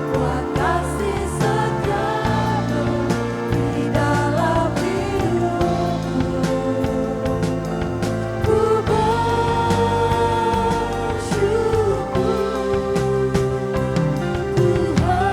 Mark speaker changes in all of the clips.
Speaker 1: Buat kasih setiamu di dalam hidupku. Ku bersyukur Tuhan.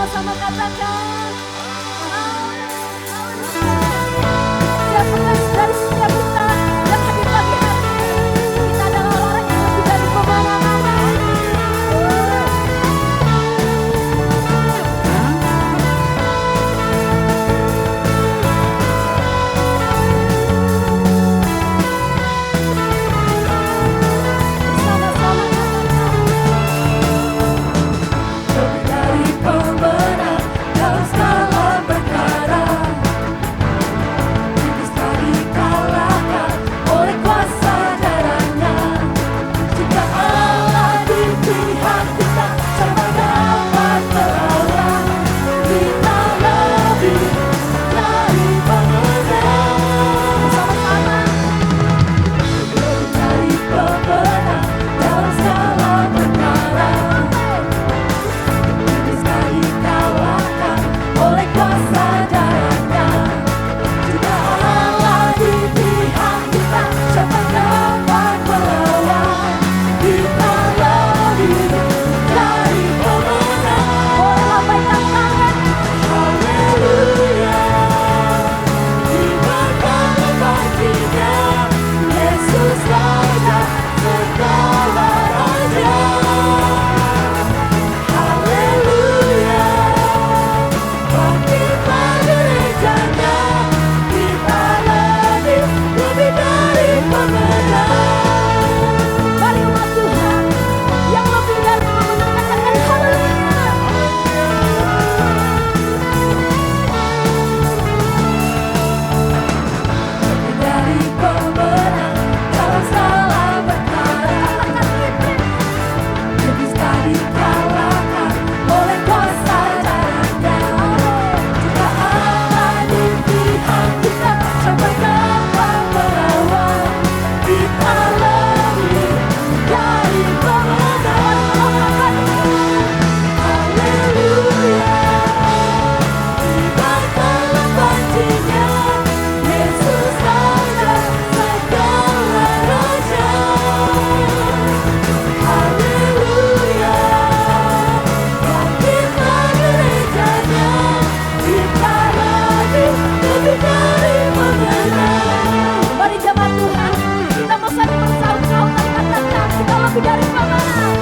Speaker 1: Sama-sama katakan. Siapakah dari setiap kita yang hadir pagi hari ini? Kita adalah orang yang lebih dari pemenang. Sama-sama katakan. Lebih dari pemenang dalam segala perkara. Iblis telah dikalahkan oleh kuasa darahnya. Jika Allah di pihak kita, siapa dapat melawan? Kita lebih dari pemenang. Bersama-sama. Lebih dari pemenang dalam segala perkara. Iblis telah dikalahkan oleh kuasa darahnya. Jika Allah di pihak kita, siapa dapat melawan? Kita lebih dari pemenang. Boleh lambaikan tangan. Haleluya. Dimakan baginya Yesus Raja segala raja. Haleluya. Bangkitlah gerejanya. Kita lebih dari pemenang. Mari umat Tuhan yang lebih dari pemenang katakan haleluya. Lebih dari pemenang dalam segala perkara. Iblis telah dikalahkan oleh kuasa darahnya. Jika Allah di pihak kita, siapa dapat melawan? Kita lebih dari pemenang. Haleluya. Dimakanlah baginya Yesus Raja segala raja. Haleluya. Bangkitlah gerejanya. Kita lebih dari pemenang. Mari jemaat Tuhan, kita mau saling bersaut-sautan katakan kita lebih dari pemenang.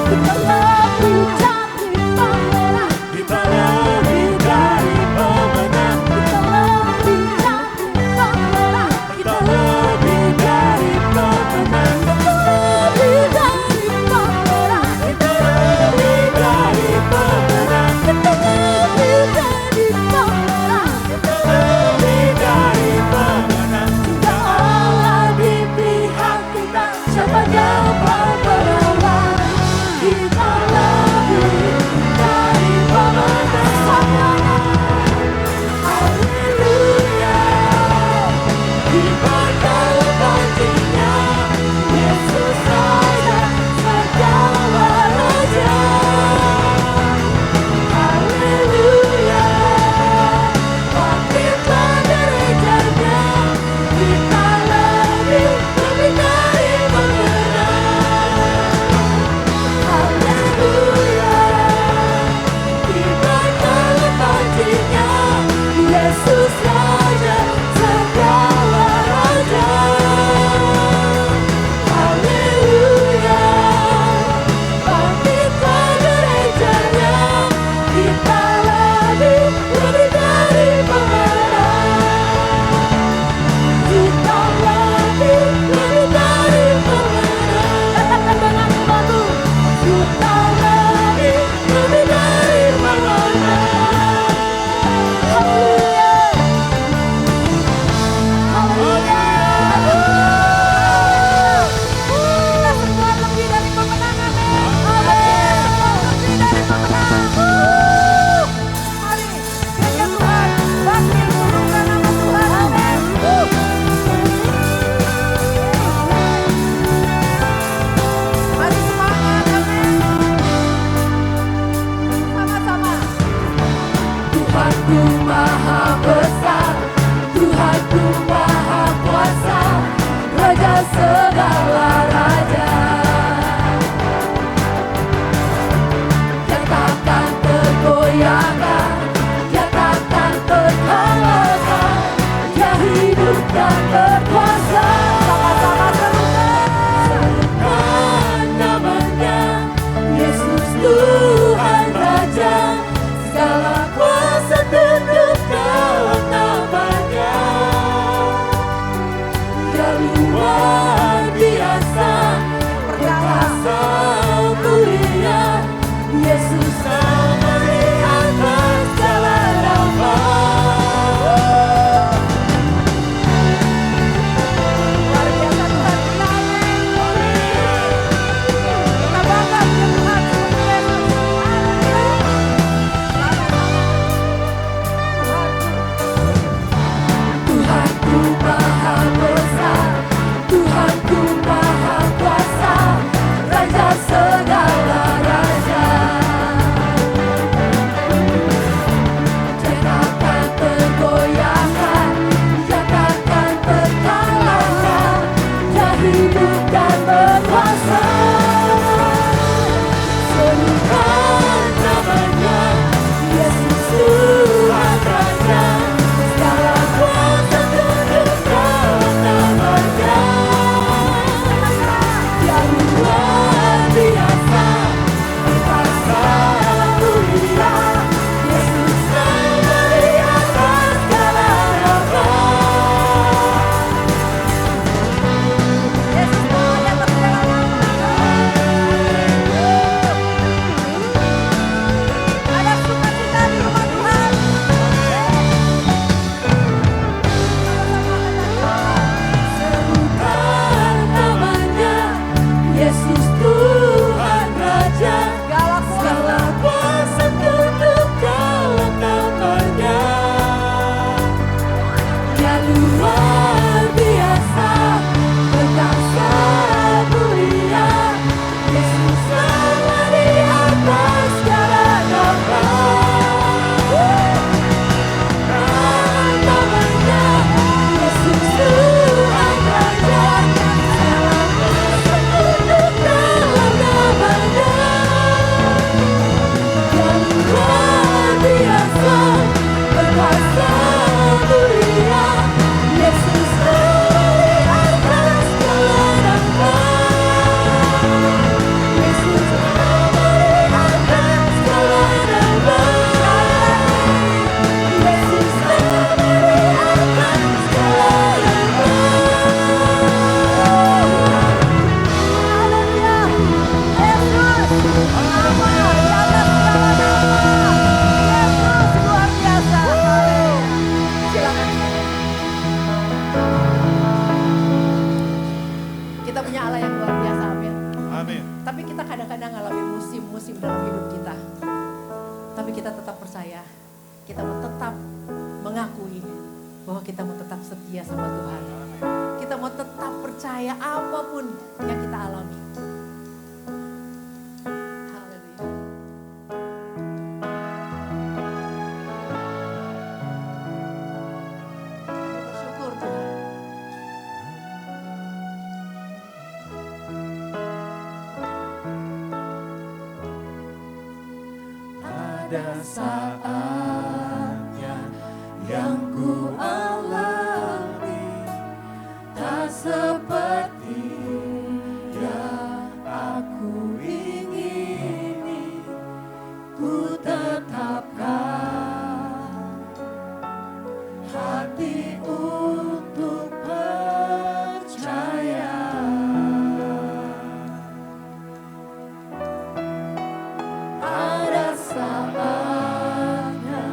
Speaker 1: Kita lebih dari pemenang.
Speaker 2: Kita lebih dari pemenang.
Speaker 1: Kita lebih dari pemenang.
Speaker 2: Kita lebih dari pemenang.
Speaker 1: Lebih dari pemenang.
Speaker 2: Kita lebih dari pemenang.
Speaker 1: Kita lebih dari pemenang.
Speaker 2: Kita lebih dari pemenang.
Speaker 1: Jika Allah di pihak kita, siapa dapat melawan? Kita lebih dari pemenang. Haleluya.
Speaker 2: Dimakanlah baginya
Speaker 1: Yesus Raja segala raja. Haleluya. Bangkitlah gerejanya. Kita lebih dari pemenang. Haleluya. Dimakanlah baginya Yesus Raja segala raja. Haleluya. Bangkitlah gerejanya. Kita lebih dari pemenang. Kita lebih dari pemenang. Katakan dengan imanmu. Kita lebih dari pemenang. Haleluya. Haleluya. Kita semua lebih dari pemenang. Amin. Amin. Semua lebih dari pemenang. Mari gereja Tuhan bangkit turunkan nama Tuhan. Amin. Mari semangat. Amin. Sama-sama. Tuhanku maha besar, Tuhanku maha kuasa, Raja segala raja. goyahkan, Dia takkan terkalahkan, Dia hidup dan berkuasa. Sama-sama serukan namanya, Yesus Tuhan Raja, segala kuasa tunduk dalam namanya. Dia luar biasa, perkasa mulia, Yesus sama di atas segala nama. Luar biasa Tuhan kita. Kita bangga punya Tuhan seperti Yesus. Tuhanku Maha Besar, Tuhanku Maha Kuasa, Raja segala raja. Dia takkan tergoyahkan, Dia takkan terkalahkan, Dia hidup dan berkuasa. Serukan namanya, Yesus Tuhan Raja, segala kuasa tunduk dalam namanya. Dia luar biasa, perkasa mulia, Yesus sama di atas segala nama. Yesus sama di atas segala nama. Ada sukacita di rumah Tuhan. Serukan namanya, Yesus Tuhan Raja, segala kuasa tunduk dalam namanya. Dia luar biasa, perkasa mulia, Yesus sama di atas segala nama. Namanya Yesus Tuhan Raja, segala kuasa tunduk dalam namanya. Dia luar biasa, perkasa mulia, Yesus sama di atas segala nama. Yesus sama di atas segala nama. Yesus sama di atas segala nama. Haleluya. Yesus sama di atas segala nama. Yesus luar biasa. Silakan. Kita punya Allah yang luar biasa, amin.
Speaker 2: Amin.
Speaker 1: Tapi kita kadang-kadang ngalamin musim-musim dalam hidup kita. Tapi kita tetap percaya, kita mau tetap mengakui bahwa kita mau tetap setia sama Tuhan. Kita mau tetap percaya apapun yang kita alami. Haleluya. Kami bersyukur Tuhan. Ada saatnya yang ku alami, tak seperti yang aku ingini. Ku tetapkan hati untuk percaya. Ada saatnya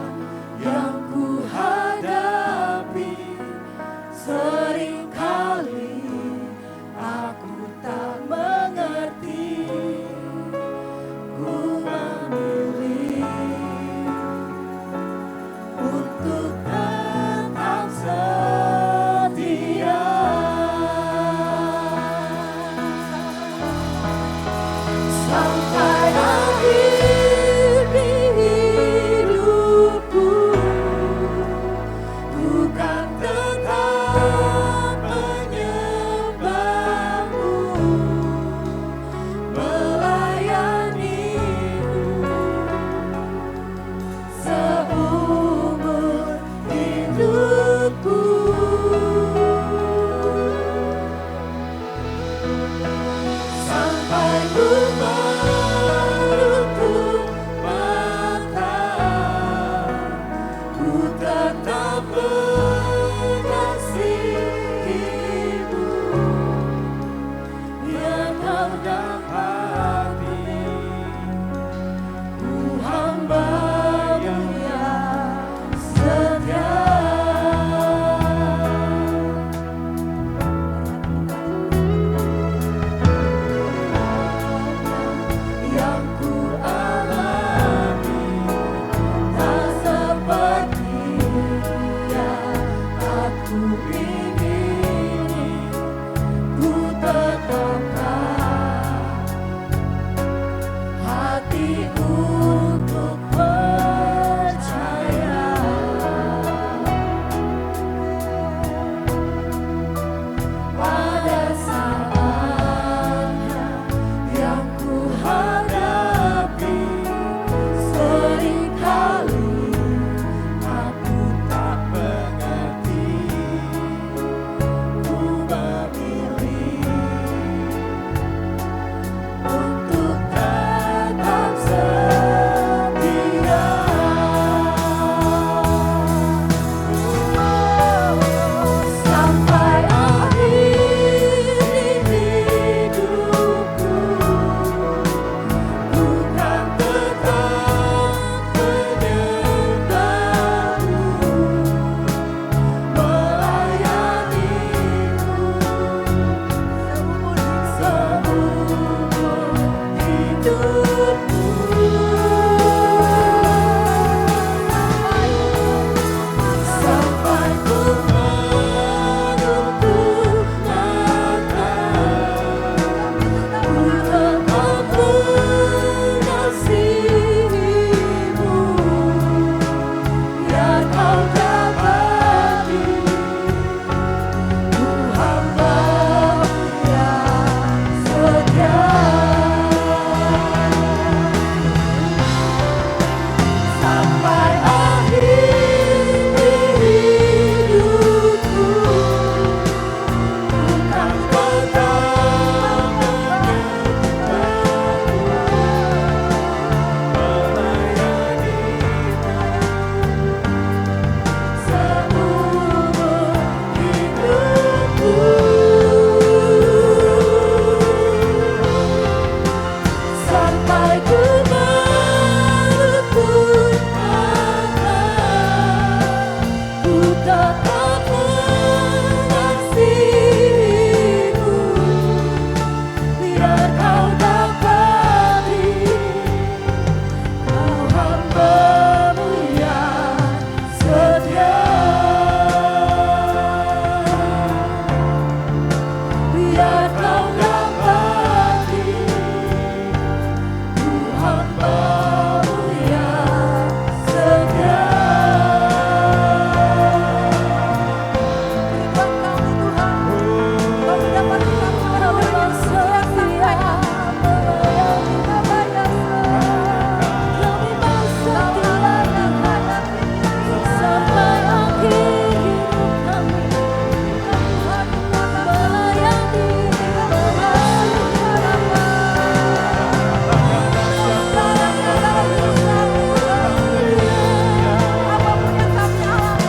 Speaker 1: yang ku hadapi, seringkali aku tak mengerti. Ku memilih untuk tetap setia. Sampai akhir hidupku, ku kan tetap menyembahmu, melayanimu. untuk tetap setia. Sampai akhir hidupku, ku kan tetap menyembahmu, melayanimu seumur hidupku. Sampai ku menutup mata, ku tetap mengasihimu, biar kau dapati ku hamba-Mu yang setia. Sampai akhir hidupku, ku kan tetap melayanimu seumur hidupku. Sampai ku menutup mata, ku tetap mengasihimu, biar kau dapati ku hamba-Mu yang setia. Biar kau dapati ku hamba-Mu yang setia. Berikan kami Tuhan, kami dapat Kau yang setia melayani kami mau setia sampai akhir hidup kami. Tuhan melayani apapun yang kami alami,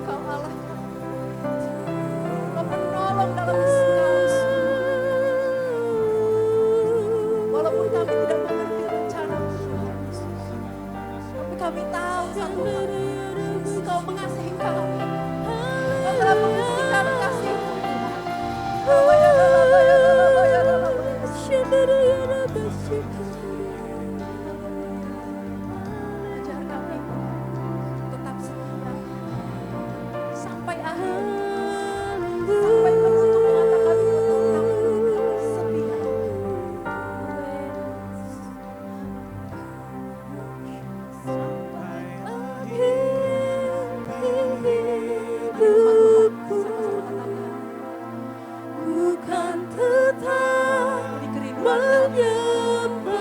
Speaker 1: Kau Allah, Kau penolong dalam segala walaupun kami tidak mengerti rencana-Mu, tapi kami tahu satu hal, Kau mengasihi kami. Kau telah membuktikan kasih-Mu. Ajar kami tetap setia sampai akhir, sampai menutup mata kami untuk tetap setia. Sampai akhir hidupku, ku kan tetap menyembah.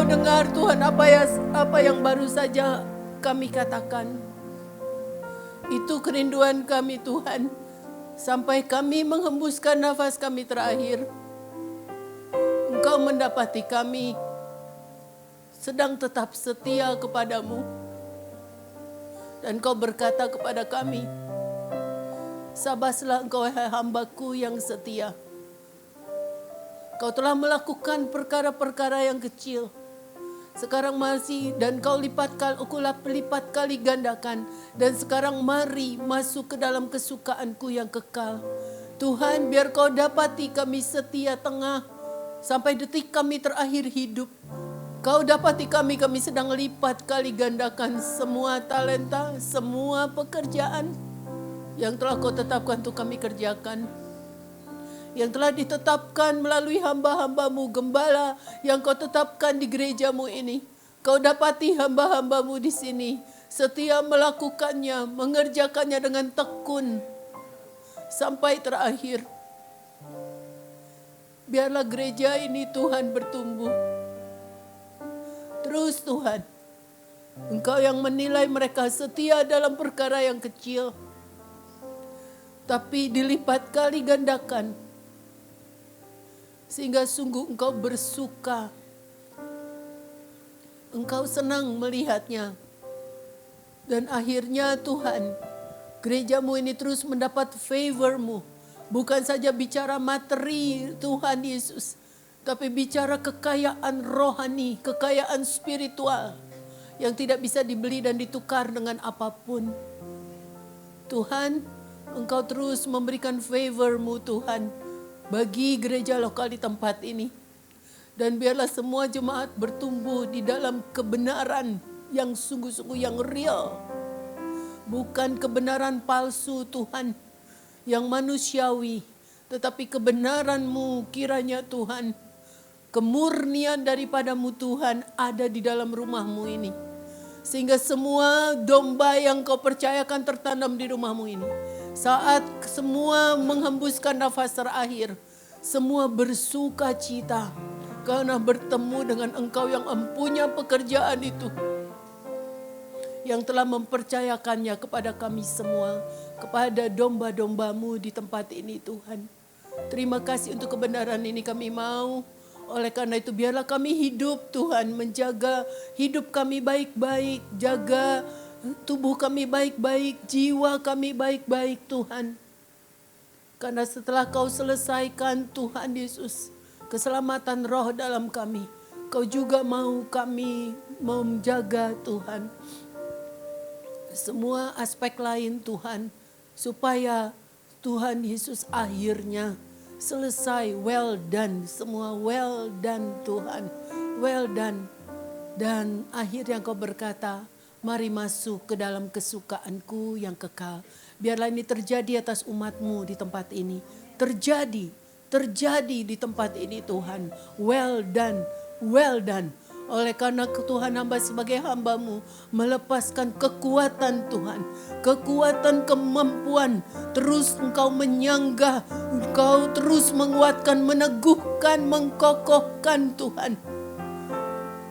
Speaker 3: mendengar Tuhan apa yang baru saja kami katakan. Itu kerinduan kami Tuhan. Sampai kami menghembuskan nafas kami terakhir, Engkau mendapati kami sedang tetap setia kepadamu. Dan Engkau berkata kepada kami, sabaslah engkau hai hambaku yang setia. Kau telah melakukan perkara-perkara yang kecil. Sekarang masih dan kau lipat kali gandakan. Dan sekarang mari masuk ke dalam kesukaanku yang kekal. Tuhan, biar kau dapati kami setia tengah sampai detik kami terakhir hidup. Kau dapati kami sedang lipat kali gandakan semua talenta, semua pekerjaan yang telah kau tetapkan untuk kami kerjakan. Yang telah ditetapkan melalui hamba-hambamu gembala yang kau tetapkan di gerejamu ini. Kau dapati hamba-hambamu di sini setia melakukannya, mengerjakannya dengan tekun sampai terakhir. Biarlah gereja ini Tuhan bertumbuh. Terus Tuhan, Engkau yang menilai mereka setia dalam perkara yang kecil, tapi dilipat kali gandakan. Sehingga sungguh Engkau bersuka. Engkau senang melihatnya. Dan akhirnya Tuhan, gerejamu ini terus mendapat favor-Mu. Bukan saja bicara materi Tuhan Yesus, tapi bicara kekayaan rohani, kekayaan spiritual yang tidak bisa dibeli dan ditukar dengan apapun. Tuhan, Engkau terus memberikan favor-Mu Tuhan bagi gereja lokal di tempat ini. Dan biarlah semua jemaat bertumbuh di dalam kebenaran yang sungguh-sungguh yang real. Bukan kebenaran palsu Tuhan yang manusiawi, tetapi kebenaran-Mu kiranya Tuhan, kemurnian daripadamu Tuhan ada di dalam rumah-Mu ini. Sehingga semua domba yang Kau percayakan tertanam di rumah-Mu ini, saat semua menghembuskan nafas terakhir, semua bersuka cita karena bertemu dengan Engkau yang empunya pekerjaan itu, yang telah mempercayakannya kepada kami semua, kepada domba-domba-Mu di tempat ini Tuhan. Terima kasih untuk kebenaran ini kami mau. Oleh karena itu biarlah kami hidup Tuhan, menjaga hidup kami baik-baik, jaga tubuh kami baik-baik, jiwa kami baik-baik Tuhan. Karena setelah Kau selesaikan Tuhan Yesus, keselamatan roh dalam kami, Kau juga mau kami menjaga Tuhan semua aspek lain Tuhan, supaya Tuhan Yesus akhirnya selesai, well done, semua well done Tuhan, well done. Dan akhirnya Kau berkata, mari masuk ke dalam kesukaanku yang kekal. Biarlah ini terjadi atas umat-Mu di tempat ini. Terjadi di tempat ini Tuhan. Well done, well done. Oleh karena Tuhan hamba sebagai hamba-Mu melepaskan kekuatan Tuhan. Kekuatan kemampuan. Terus Engkau menyanggah. Engkau terus menguatkan, meneguhkan, mengkokohkan Tuhan.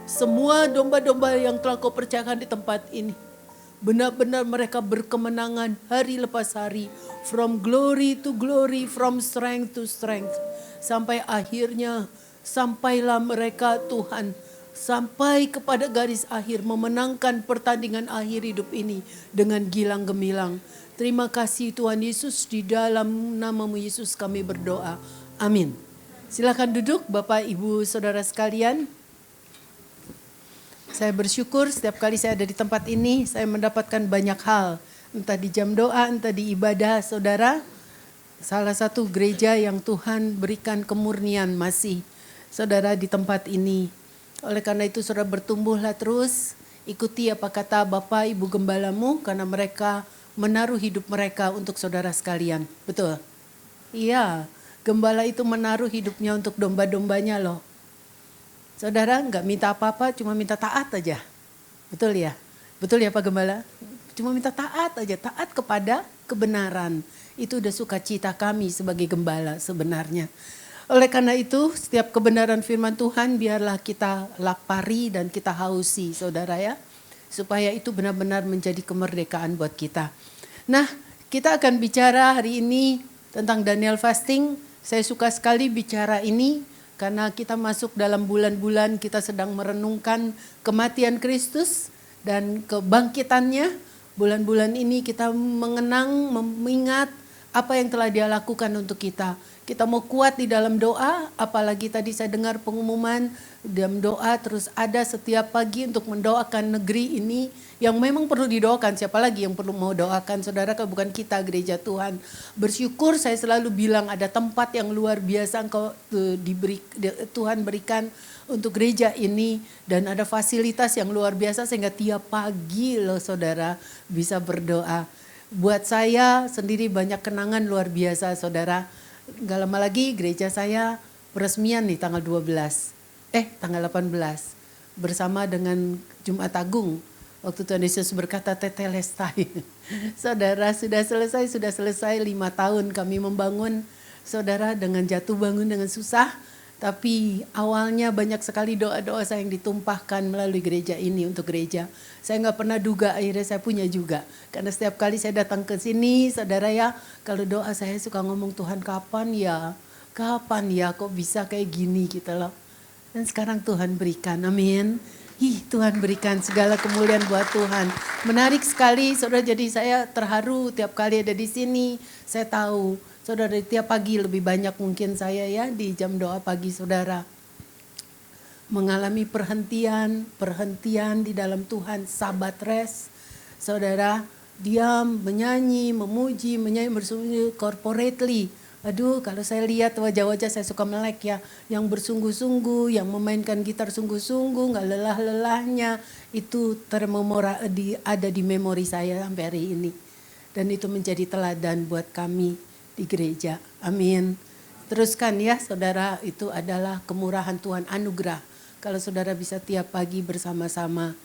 Speaker 3: Semua domba-domba yang telah Kau percayakan di tempat ini, benar-benar mereka berkemenangan hari lepas hari. From glory to glory, from strength to strength. Sampai akhirnya, sampailah mereka Tuhan, sampai kepada garis akhir, memenangkan pertandingan akhir hidup ini dengan gilang gemilang. Terima kasih Tuhan Yesus, di dalam nama-Mu Yesus kami berdoa. Amin. Silakan duduk Bapak Ibu Saudara sekalian. Saya bersyukur setiap kali saya ada di tempat ini, saya mendapatkan banyak hal. Entah di jam doa, entah di ibadah saudara. Salah satu gereja yang Tuhan berikan kemurnian masih saudara di tempat ini. Oleh karena itu saudara bertumbuhlah terus, ikuti apa kata Bapak Ibu Gembalamu, karena mereka menaruh hidup mereka untuk saudara sekalian. Betul? Iya, gembala itu menaruh hidupnya untuk domba-dombanya loh. Saudara nggak minta apa-apa, cuma minta taat aja. Betul ya? Betul ya Pak Gembala? Cuma minta taat aja, taat kepada kebenaran. Itu udah sukacita kami sebagai gembala sebenarnya. Oleh karena itu, setiap kebenaran firman Tuhan biarlah kita lapari dan kita hausi, saudara ya. Supaya itu benar-benar menjadi kemerdekaan buat kita. Nah, kita akan bicara hari ini tentang Daniel fasting. Saya suka sekali bicara ini karena kita masuk dalam bulan-bulan kita sedang merenungkan kematian Kristus dan kebangkitannya. Bulan-bulan ini kita mengenang, mengingat apa yang telah Dia lakukan untuk kita. Kita mau kuat di dalam doa, apalagi tadi saya dengar pengumuman dalam doa terus ada setiap pagi untuk mendoakan negeri ini yang memang perlu didoakan. Siapa lagi yang perlu mau doakan, saudara, kalau bukan kita, gereja Tuhan. Bersyukur, saya selalu bilang ada tempat yang luar biasa engkau Tuhan berikan untuk gereja ini. Dan ada fasilitas yang luar biasa sehingga tiap pagi loh saudara bisa berdoa. Buat saya sendiri banyak kenangan luar biasa saudara. Gak lama lagi gereja saya peresmian nih tanggal 18 bersama dengan Jumat Agung. Waktu Tuhan Yesus berkata tetelestai. Saudara sudah selesai 5 tahun kami membangun. Saudara dengan jatuh bangun dengan susah. Tapi awalnya banyak sekali doa-doa saya yang ditumpahkan melalui gereja ini untuk gereja. Saya gak pernah duga akhirnya saya punya juga. Karena setiap kali saya datang ke sini saudara ya. Kalau doa saya suka ngomong Tuhan kapan ya kok bisa kayak gini gitu loh. Dan sekarang Tuhan berikan, amin. Tuhan berikan segala kemuliaan buat Tuhan. Menarik sekali saudara, jadi saya terharu tiap kali ada di sini. Saya tahu saudara tiap pagi lebih banyak mungkin saya ya di jam doa pagi saudara. Mengalami perhentian di dalam Tuhan, sabat rest. Saudara diam, menyanyi, memuji, bersungguh corporately. Aduh, kalau saya lihat wajah-wajah saya suka melek ya. Yang bersungguh-sungguh, yang memainkan gitar sungguh-sungguh, gak lelah-lelahnya. Itu ada di memori saya sampai hari ini. Dan itu menjadi teladan buat kami di gereja. Amin. Teruskan ya saudara, itu adalah kemurahan Tuhan, anugerah. Kalau saudara bisa tiap pagi bersama-sama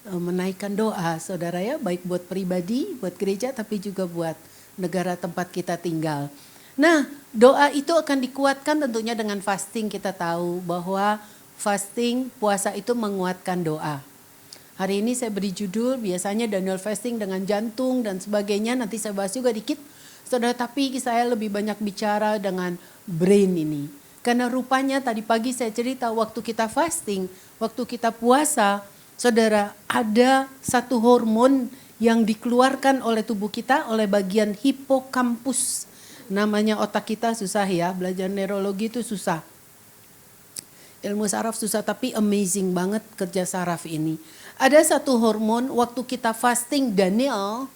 Speaker 3: menaikkan doa saudara ya. Baik buat pribadi, buat gereja, tapi juga buat negara tempat kita tinggal. Nah, doa itu akan dikuatkan tentunya dengan fasting. Kita tahu bahwa fasting, puasa itu menguatkan doa. Hari ini saya beri judul, biasanya Daniel fasting dengan jantung dan sebagainya. Nanti saya bahas juga dikit. Saudara, tapi saya lebih banyak bicara dengan brain ini. Karena rupanya tadi pagi saya cerita waktu kita fasting, waktu kita puasa, saudara, ada satu hormon yang dikeluarkan oleh tubuh kita, oleh bagian hipokampus. Namanya otak kita susah ya, belajar neurologi itu susah. Ilmu saraf susah, tapi amazing banget kerja saraf ini. Ada satu hormon waktu kita fasting Daniel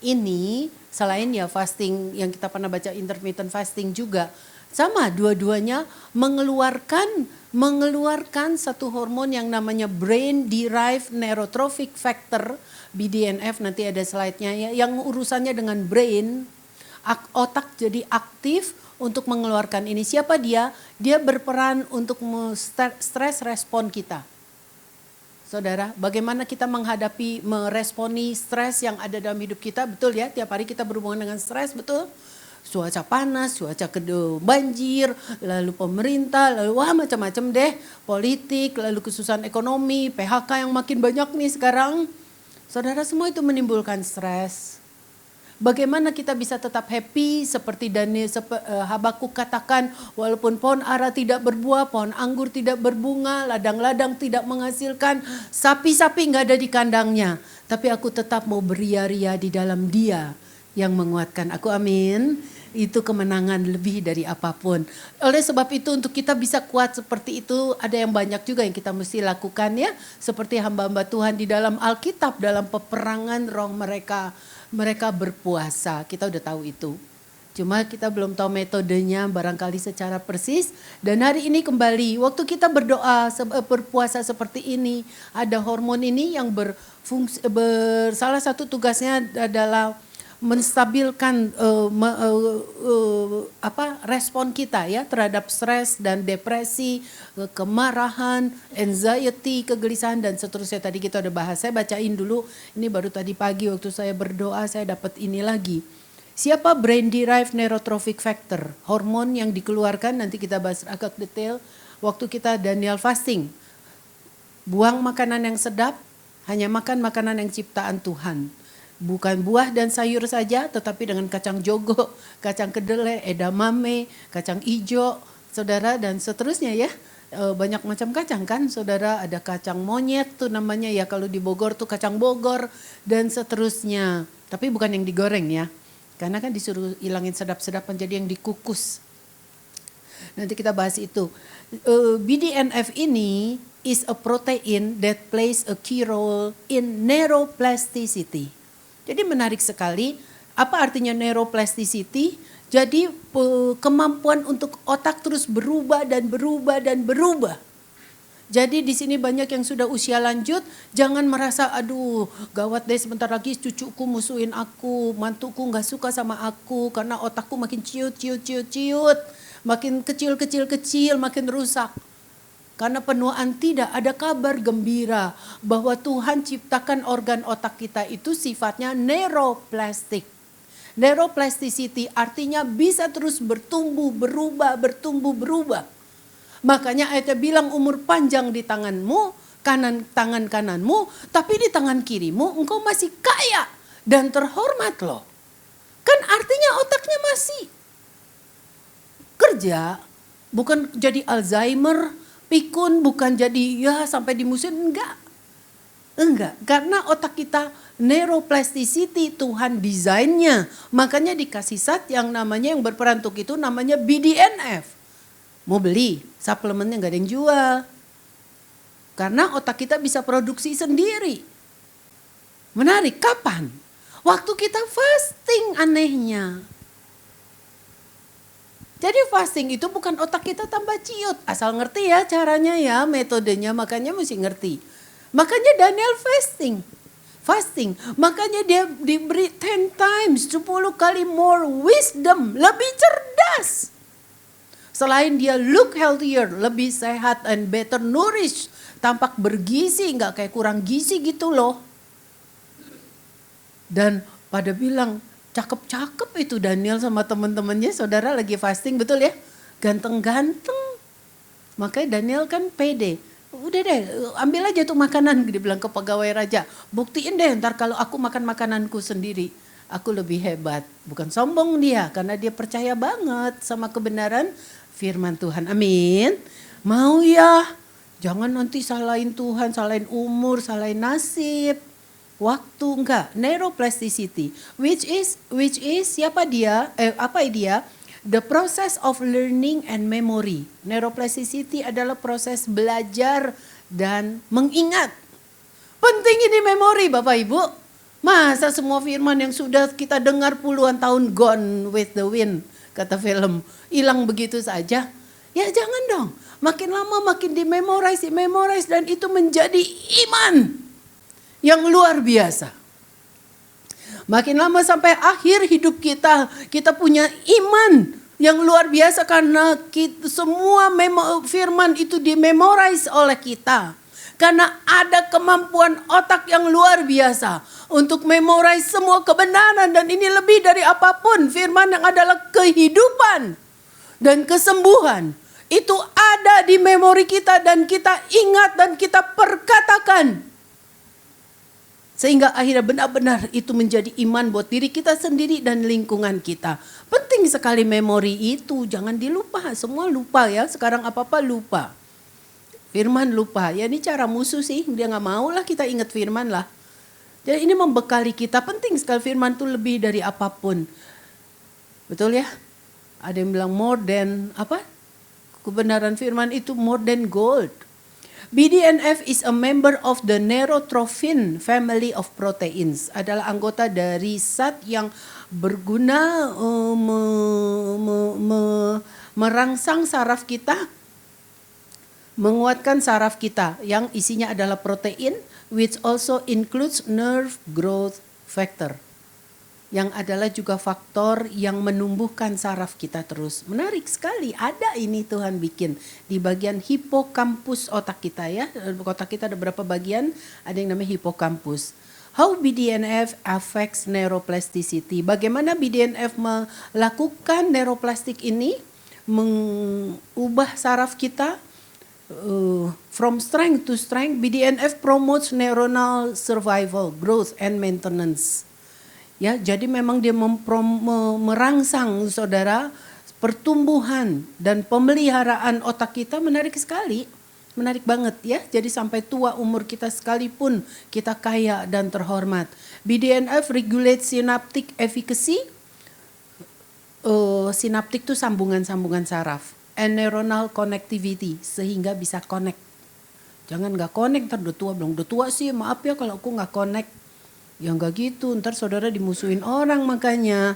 Speaker 3: ini, selain ya fasting yang kita pernah baca intermittent fasting juga, sama dua-duanya mengeluarkan satu hormon yang namanya brain derived neurotrophic factor, BDNF, nanti ada slide-nya ya, yang urusannya dengan brain. Otak jadi aktif untuk mengeluarkan ini. Siapa dia? Dia berperan untuk stress respon kita. Saudara, bagaimana kita meresponi stres yang ada dalam hidup kita? Betul ya, tiap hari kita berhubungan dengan stres, betul? Cuaca panas, cuaca banjir, lalu pemerintah, lalu macam-macam deh. Politik, lalu kesusahan ekonomi, PHK yang makin banyak nih sekarang. Saudara, semua itu menimbulkan stres. Bagaimana kita bisa tetap happy seperti Habakuk katakan, walaupun pohon ara tidak berbuah, pohon anggur tidak berbunga, ladang-ladang tidak menghasilkan, sapi-sapi nggak ada di kandangnya, tapi aku tetap mau beria-ria di dalam Dia yang menguatkan aku, amin. Itu kemenangan lebih dari apapun. Oleh sebab itu untuk kita bisa kuat seperti itu, ada yang banyak juga yang kita mesti lakukan ya, seperti hamba-hamba Tuhan di dalam Alkitab, dalam peperangan roh mereka berpuasa, kita udah tahu itu. Cuma kita belum tahu metodenya barangkali secara persis. Dan hari ini kembali, waktu kita berdoa, berpuasa seperti ini, ada hormon ini yang salah satu tugasnya adalah menstabilkan respon kita ya terhadap stres dan depresi, kemarahan, anxiety, kegelisahan dan seterusnya. Tadi kita udah bahas. Saya bacain dulu. Ini baru tadi pagi waktu saya berdoa saya dapat ini lagi. Siapa brain derived neurotrophic factor? Hormon yang dikeluarkan, nanti kita bahas agak detail waktu kita Daniel fasting. Buang makanan yang sedap, hanya makan makanan yang ciptaan Tuhan. Bukan buah dan sayur saja, tetapi dengan kacang jogo, kacang kedelai, edamame, kacang ijo, saudara, dan seterusnya ya. Banyak macam kacang kan, saudara. Ada kacang monyet tuh namanya ya, kalau di Bogor tuh kacang Bogor, dan seterusnya. Tapi bukan yang digoreng ya. Karena kan disuruh hilangin sedap-sedapan, jadi yang dikukus. Nanti kita bahas itu. BDNF ini is a protein that plays a key role in neuroplasticity. Jadi menarik sekali. Apa artinya neuroplasticity? Jadi kemampuan untuk otak terus berubah dan berubah dan berubah. Jadi di sini banyak yang sudah usia lanjut, jangan merasa aduh gawat deh sebentar lagi cucuku musuhin aku, mantuku nggak suka sama aku karena otakku makin ciut, makin kecil, makin rusak. Karena penuaan tidak, ada kabar gembira bahwa Tuhan ciptakan organ otak kita itu sifatnya neuroplastik. Neuroplasticity artinya bisa terus bertumbuh, berubah. Makanya ayatnya bilang umur panjang di tanganmu, tangan kananmu, tapi di tangan kirimu engkau masih kaya dan terhormat loh. Kan artinya otaknya masih kerja, bukan jadi Alzheimer, pikun, bukan jadi ya sampai dimusuhin, enggak. Karena otak kita neuroplasticity Tuhan desainnya. Makanya dikasih zat yang namanya yang berperan untuk itu namanya BDNF. Mau beli, suplemennya gak ada yang jual. Karena otak kita bisa produksi sendiri. Menarik, kapan? Waktu kita fasting anehnya. Jadi fasting itu bukan otak kita tambah ciut. Asal ngerti ya caranya ya, metodenya, makanya mesti ngerti. Makanya Daniel fasting. Makanya dia diberi 10 times, 10 kali more wisdom, lebih cerdas. Selain dia look healthier, lebih sehat and better nourished, tampak bergizi, nggak kayak kurang gizi gitu loh. Dan pada bilang cakep-cakep itu Daniel sama teman-temannya, saudara lagi fasting betul ya, ganteng-ganteng. Makanya Daniel kan pede. Udah deh, ambil aja tuh makanan, dia bilang ke pegawai raja. Buktiin deh ntar kalau aku makan makananku sendiri, aku lebih hebat. Bukan sombong dia, karena dia percaya banget sama kebenaran firman Tuhan. Amin. Mau ya, jangan nanti salahin Tuhan, salahin umur, salahin nasib. Waktu enggak, neuroplasticity, which is siapa dia? Apa dia? The process of learning and memory. Neuroplasticity adalah proses belajar dan mengingat. Penting ini memori Bapak Ibu. Masa semua firman yang sudah kita dengar puluhan tahun gone with the wind, kata film, hilang begitu saja? Ya jangan dong. Makin lama makin dimemorize dan itu menjadi iman yang luar biasa. Makin lama sampai akhir hidup kita punya iman yang luar biasa karena semua firman itu dimemorize oleh kita. Karena ada kemampuan otak yang luar biasa untuk memorize semua kebenaran, dan ini lebih dari apapun. Firman yang adalah kehidupan dan kesembuhan itu ada di memori kita dan kita ingat dan kita perkatakan. Sehingga akhirnya benar-benar itu menjadi iman buat diri kita sendiri dan lingkungan kita. Penting sekali memori itu, jangan dilupa. Semua lupa ya, sekarang apa-apa lupa. Firman lupa, ya ini cara musuh sih, dia gak mau lah kita ingat firman lah. Jadi ini membekali kita, penting sekali firman itu lebih dari apapun. Betul ya? Ada yang bilang more than apa? Kebenaran firman itu more than gold. BDNF is a member of the neurotrophin family of proteins. Adalah anggota dari zat yang berguna merangsang saraf kita, menguatkan saraf kita yang isinya adalah protein, which also includes nerve growth factor. Yang adalah juga faktor yang menumbuhkan saraf kita terus. Menarik sekali, ada ini Tuhan bikin di bagian hipokampus otak kita ya. Otak kita ada berapa bagian, ada yang namanya hipokampus. How BDNF affects neuroplasticity. Bagaimana BDNF melakukan neuroplastik ini, mengubah saraf kita from strength to strength. BDNF promotes neuronal survival, growth and maintenance. Ya, jadi memang dia merangsang saudara pertumbuhan dan pemeliharaan otak kita. Menarik sekali. Menarik banget ya, jadi sampai tua umur kita sekalipun kita kaya dan terhormat. BDNF regulates synaptic efficacy, synaptic itu sambungan-sambungan saraf, and neuronal connectivity, sehingga bisa connect. Jangan gak connect, ntar udah tua, bilang udah tua sih maaf ya kalau aku gak connect. Ya gak gitu, ntar saudara dimusuhin orang, makanya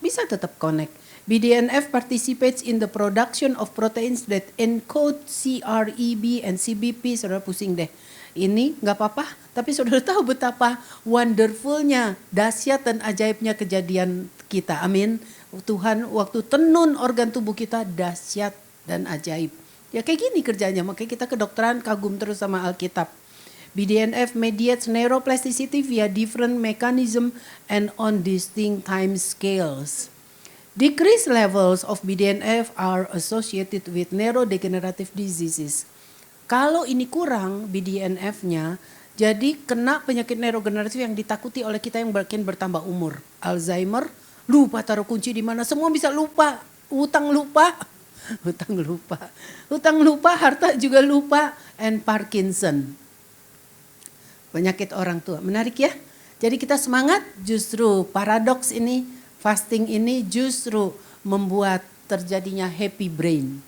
Speaker 3: bisa tetap connect. BDNF participates in the production of proteins that encode CREB and CBP. Saudara pusing deh. Ini nggak apa-apa, tapi saudara tahu betapa wonderfulnya, dahsyat dan ajaibnya kejadian kita. Amin. Tuhan waktu tenun organ tubuh kita dahsyat dan ajaib. Ya kayak gini kerjanya, makanya kita kedokteran kagum terus sama Alkitab. BDNF mediates neuroplasticity via different mechanism and on distinct time scales. Decreased levels of BDNF are associated with neurodegenerative diseases. Kalau ini kurang BDNF-nya, jadi kena penyakit neurodegeneratif yang ditakuti oleh kita yang makin bertambah umur. Alzheimer, lupa taruh kunci di mana, semua bisa lupa. Hutang lupa, harta juga lupa, and Parkinson. Penyakit orang tua, menarik ya. Jadi kita semangat, justru paradoks ini. Fasting ini justru membuat terjadinya happy brain.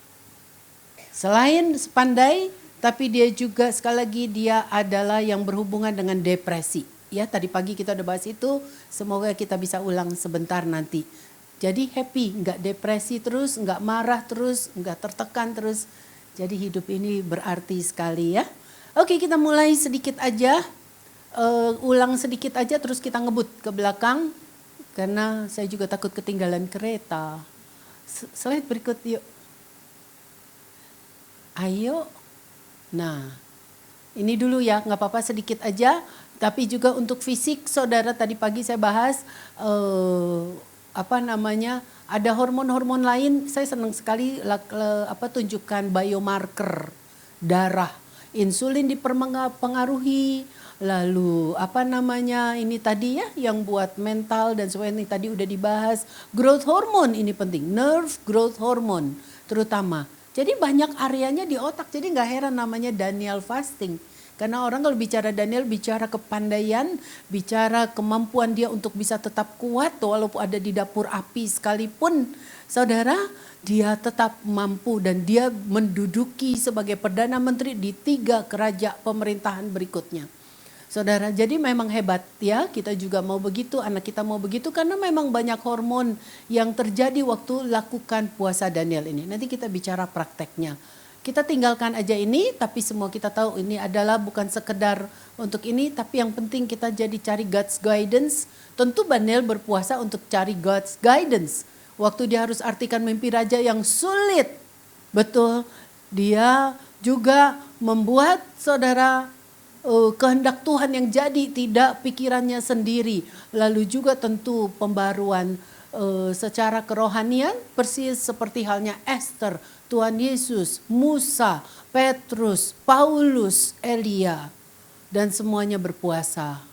Speaker 3: Selain pandai, tapi dia juga sekali lagi dia adalah yang berhubungan dengan depresi. Ya, tadi pagi kita udah bahas itu, semoga kita bisa ulang sebentar nanti. Jadi happy, enggak depresi terus, enggak marah terus, enggak tertekan terus. Jadi hidup ini berarti sekali ya. Oke, kita mulai sedikit aja, ulang sedikit aja terus kita ngebut ke belakang. Karena saya juga takut ketinggalan kereta. Slide berikut yuk. Ayo. Nah, ini dulu ya, nggak apa-apa sedikit aja. Tapi juga untuk fisik, saudara tadi pagi saya bahas ada hormon-hormon lain. Saya senang sekali tunjukkan biomarker darah. Insulin dipengaruhi. Lalu ini tadi ya yang buat mental dan sebagainya ini tadi udah dibahas. Growth hormone ini penting, nerve growth hormone terutama. Jadi banyak areanya di otak, jadi gak heran namanya Daniel fasting. Karena orang kalau bicara Daniel bicara kepandaian, bicara kemampuan dia untuk bisa tetap kuat walaupun ada di dapur api sekalipun. Saudara, dia tetap mampu dan dia menduduki sebagai Perdana Menteri di 3 kerajaan pemerintahan berikutnya. Saudara, jadi memang hebat ya, kita juga mau begitu, anak kita mau begitu karena memang banyak hormon yang terjadi waktu lakukan puasa Daniel ini. Nanti kita bicara prakteknya. Kita tinggalkan aja ini, tapi semua kita tahu ini adalah bukan sekedar untuk ini, tapi yang penting kita jadi cari God's guidance. Tentu Daniel berpuasa untuk cari God's guidance. Waktu dia harus artikan mimpi raja yang sulit. Betul, dia juga membuat saudara kehendak Tuhan yang jadi, tidak pikirannya sendiri. Lalu juga tentu pembaruan secara kerohanian persis seperti halnya Esther, Tuhan Yesus, Musa, Petrus, Paulus, Elia. Dan semuanya berpuasa.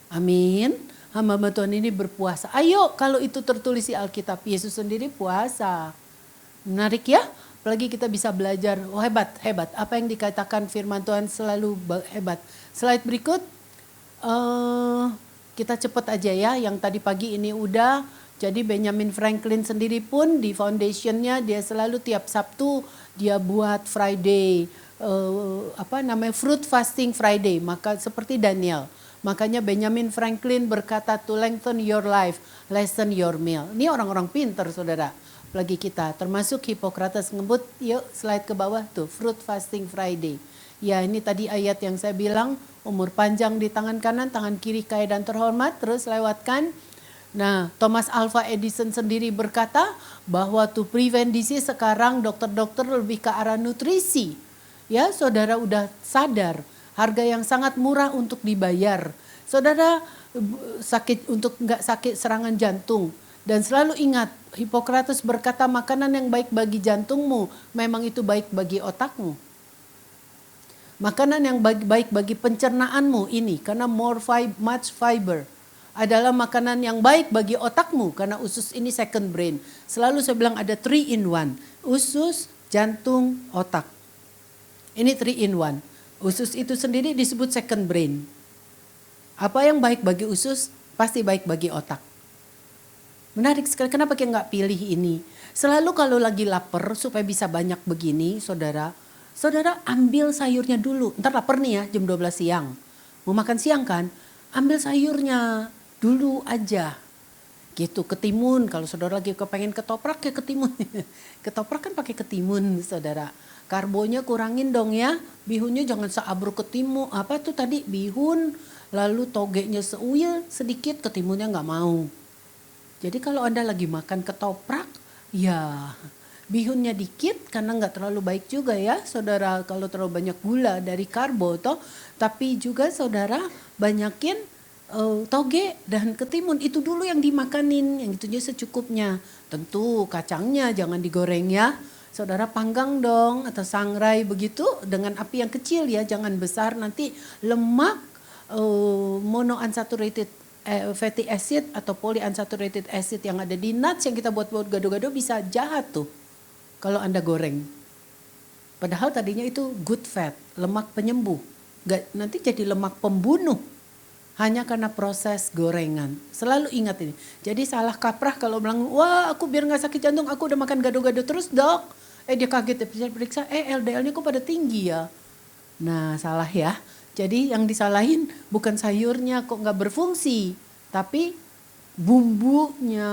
Speaker 3: Amin. Hamba Tuhan ini berpuasa. Ayo kalau itu tertulis di Alkitab, Yesus sendiri puasa. Menarik ya. Apalagi kita bisa belajar, hebat. Apa yang dikatakan firman Tuhan selalu hebat. Slide berikut, kita cepat aja ya. Yang tadi pagi ini udah, jadi Benjamin Franklin sendiri pun di foundationnya dia selalu tiap Sabtu dia buat Friday, fruit fasting Friday. Maka seperti Daniel. Makanya Benjamin Franklin berkata to lengthen your life, lessen your meal. Ini orang-orang pintar saudara. Lagi kita termasuk Hippocrates ngebut, yuk slide ke bawah tuh, fruit fasting Friday. Ya ini tadi ayat yang saya bilang, umur panjang di tangan kanan, tangan kiri kaya dan terhormat, terus lewatkan. Nah Thomas Alva Edison sendiri berkata bahwa to prevent disease sekarang dokter-dokter lebih ke arah nutrisi. Ya saudara udah sadar, harga yang sangat murah untuk dibayar. Saudara sakit untuk nggak sakit serangan jantung. Dan selalu ingat, Hippocrates berkata makanan yang baik bagi jantungmu, memang itu baik bagi otakmu. Makanan yang baik bagi pencernaanmu ini, karena much fiber, adalah makanan yang baik bagi otakmu, karena usus ini second brain. Selalu saya bilang ada 3 in 1, usus, jantung, otak. Ini 3 in 1. Usus itu sendiri disebut second brain. Apa yang baik bagi usus, pasti baik bagi otak. Menarik sekali, kenapa kita nggak pilih ini? Selalu kalau lagi lapar supaya bisa banyak begini, saudara ambil sayurnya dulu. Ntar lapar nih ya, jam 12 siang. Mau makan siang kan? Ambil sayurnya dulu aja. Gitu, ketimun. Kalau saudara lagi kepengen ketoprak ya ketimun. Ketoprak kan pakai ketimun, saudara. Karbonya kurangin dong ya. Bihunnya jangan seabruk ketimun. Apa tuh tadi? Bihun, lalu togenya seuil sedikit, ketimunnya nggak mau. Jadi kalau Anda lagi makan ketoprak, ya bihunnya dikit karena nggak terlalu baik juga ya saudara kalau terlalu banyak gula dari karbo toh. Tapi juga saudara banyakin toge dan ketimun itu dulu yang dimakanin, yang itunya secukupnya. Tentu kacangnya jangan digoreng ya. Saudara panggang dong atau sangrai begitu dengan api yang kecil ya, jangan besar, nanti lemak monounsaturated fatty acid atau polyunsaturated acid yang ada di nuts yang kita buat gado-gado bisa jahat tuh kalau Anda goreng. Padahal tadinya itu good fat, lemak penyembuh. Nanti jadi lemak pembunuh hanya karena proses gorengan. Selalu ingat ini. Jadi salah kaprah kalau bilang, wah aku biar gak sakit jantung aku udah makan gado-gado terus dok. Dia kaget ya periksa, LDL-nya kok pada tinggi ya. Nah salah ya. Jadi yang disalahin bukan sayurnya kok nggak berfungsi, tapi bumbunya,